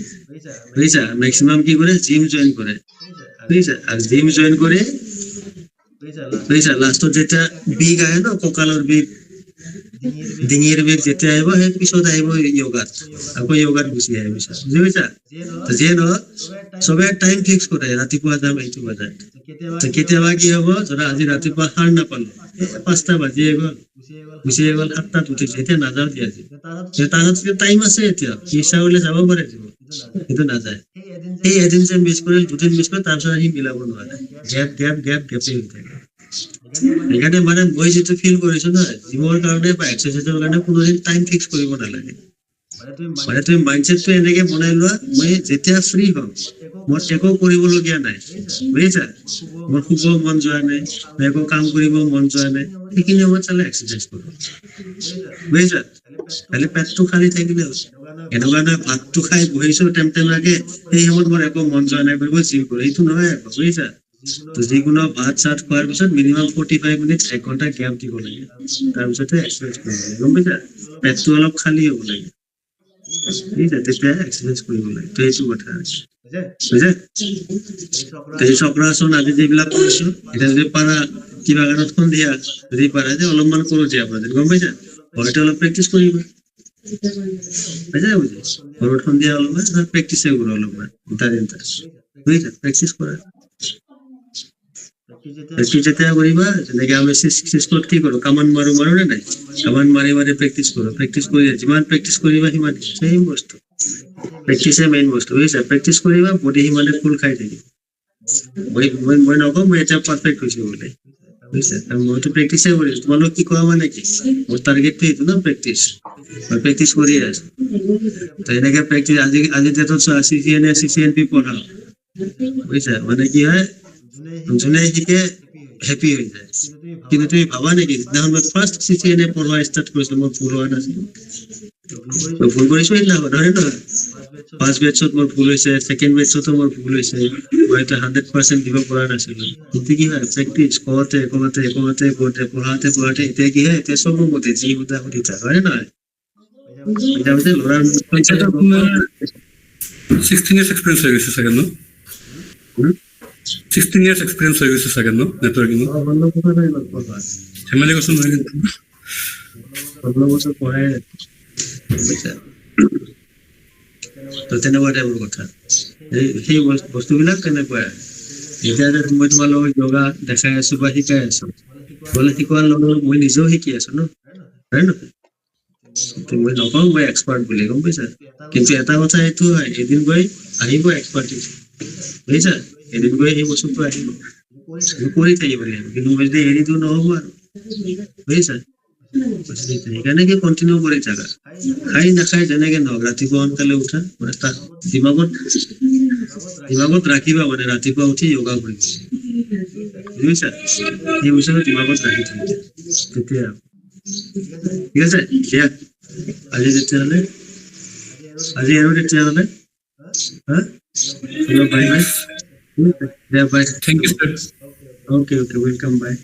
বুজিছা? মেক্সিমাম কি কৰে, জিম জইন কৰে, বুজিছা? আৰু জিম জইন কৰে, বুজিছা? লাষ্টত যেতিয়া বিষ আহে ন, কঁকালৰ বিষ, ডিঙিৰ বিষ যেতিয়া আহিব, সেই পিছত আহিব য়োগাত, আকৌ য়োগাত গুচি আহে, বুজি পাইছা? যিয়ে নহওক, চবে টাইম ফিক্স কৰে, ৰাতিপুৱা যাম, এইটো বজাত। কেতিয়াবা কি হব, ধৰা আজি ৰাতিপুৱা সাৰ নাপালো, 5টা বাজিয়ে গ'ল, গুচিয়ে গ'ল, 7টাত উঠিছো, এতিয়া নাযাওঁ দিয়া, আজি তাত টাইম আছে, এতিয়া ইচ্ছা কৰিলে যাব পাৰে, কিন্তু নাযায়। সেই এদিন যে মিছ কৰিল, 2 দিন মিছ কৰিল, তাৰপিছত সি মিলাব নোৱাৰে, গেপেই হৈ থাকে। সেইকাৰণে মানে মই যিটো ফিল কৰিছো ন, জিমৰ কাৰণে বা এক্সাৰচাইজৰ কাৰণে কোনোদিন টাইম ফিক্স কৰিব নালাগে, মানে তুমি মাইণ্ডছেটটো এনেকে বনাই লোৱা, মই যেতিয়া ফ্ৰী হ'ম মই একো কৰিবলগীয়া নাই, বুজিছা? মোৰ শুব মন যোৱা নাই, একো কাম কৰিব মন যোৱা নাই, সেইখিনি সময়ত চালে এক্সাৰচাইজ কৰোঁ, বুজিছা? খালি পেটটো খালি থাকিলে হ'ল। এনেকুৱা নহয় ভাতটো খাই বহিছো টেমটেমাকে, সেই সময়ত মোৰ একো মন যোৱা নাই কৰিব জিম কৰোঁ, এইটো নহয় আকৌ, বুজিছা? তো যিকোনো ভাত চাত খোৱাৰ পিছত মিনিমাম 45 মিনিট 1 ঘণ্টা গেপ দিব লাগে, তাৰপিছতে এক্সাৰচাইজ কৰিব লাগে, গম পাইছা? পেটটো অলপ খালী হ'ব লাগে, বুজিছা? তেতিয়া এক্সাৰচাইজ কৰিব লাগে। তো এইটো কথা বুজিছা? তো এই চক্ৰাসন আদি যিবিলাক কৰিছো, এতিয়া যদি পাৰা কিবা কাৰণত সন্ধিয়া যদি পাৰা যে অলপমান কৰো যে আপোনাদেৰ, গম পাইছা? ঘৰতে অলপ প্ৰেক্টিচ কৰিবা, বুজিছা? ঘৰত সন্ধিয়া অলপমান প্ৰেক্টিচে কৰো অলপমান, দুটা তিনিটা, বুজিছা? প্ৰেক্টিচ কৰা। প্ৰেক্টিচ যেতিয়া কৰিবা, যেনেকে আমি চিস্কত কি কৰো, কামান মাৰো নে নাই? কামান মাৰি মাৰি প্ৰেক্টিচ কৰো, প্ৰেক্টিচ কৰি যিমান প্ৰেক্টিচ কৰিবা সিমান চেম বস্তু, প্ৰেক্টিচে মেইন বস্তু, বুজিছা? প্ৰেক্টিচ কৰিবা, বডি সিমানে ফুল খাই থাকিব। মই নকওঁ মই এতিয়া পাৰফেক্ট হৈছো বুলি, বুজিছা? মইতো প্ৰেক্টিচে কৰিছো, তোমালোক কি কোৱা মানে কি? মোৰ টাৰ্গেটটো এইটো ন, প্ৰেক্টিচ। মই প্ৰেক্টিচ কৰি আছো, তো এনেকে প্ৰেক্টিচ আজি ডেটত CCNP পঢ়াও, বুজিছা? মানে কি হয়, যোনে শিকে হেপী হৈ যায়। কিন্তু তুমি ভাবা নেকি যিদিনাখন মই ফাৰ্ষ্ট CCNA পঢ়োৱা ষ্টাৰ্ট কৰিছিলো মই ভুল হোৱা নাছিল? মই ভুল কৰিছো সেইদিনাখন, নহয় নহয়? ফাৰ্ষ্ট বেটছত মোৰ ভুল হৈছে, ছেকেণ্ড বেটছতো মোৰ ভুল হৈছে, মই এটা 100% দিব পৰা নাছিলো। এতিয়া কি হয়, প্ৰেক্টিচ কৰোঁতে পঢ়াওঁতে এতিয়া কি হয়, এতিয়া চব মতে যি সুধা সুধি থাক, হয় নে নহয়? এতিয়া হৈছে ল'ৰাৰ এতিয়াতো আপোনাৰ 16 years experience হৈ গৈছে চাগে ন? 16 years experience হৈ গৈছে চাগে ন নেটৱৰ্কিং? ধেমালি কৈছো নহয় কিন্তু। 16 বছৰ পঢ়াই, বুজিছা? তো তেনেকুৱা টাইপৰ কথা। সেই বস্তুবিলাক তেনেকুৱাই। এতিয়া যে মই তোমালোকক যোগা দেখাই আছো বা শিকাই আছো, বোলে শিকোৱাৰ লগত মই নিজেও শিকি আছো ন, হয় নহয়? তো মই নকওঁ মই এক্সপাৰ্ট বুলি, গম পাইছা? কিন্তু এটা কথা এইটো হয়, এদিন গৈ আহিব এক্সপাৰ্টিজ, বুজিছা? এদিন গৈ সেই বস্তুটো আহিব, কৰি থাকিব লাগিব, কিন্তু মই যদি এৰি দিওঁ নহ'ব আৰু, বুজিছা? সেইকাৰণে কি কণ্টিনিউ কৰি থাকা, খাই নাখাই যেনেকে নহওক ৰাতিপুৱা সোনকালে উঠা, মানে তাত দিমাগত ৰাখিবা, মানে ৰাতিপুৱা উঠি য়োগা কৰিব, বুজিছা? সেই বস্তুটো দিমাগত ৰাখি থৈ তেতিয়া, ঠিক আছে? দিয়া আজি তেতিয়াহ'লে, আজি আৰু তেতিয়াহ'লে, হা? বাই বাই, দিয়া bye. Thank you sir. Okay, welcome, bye.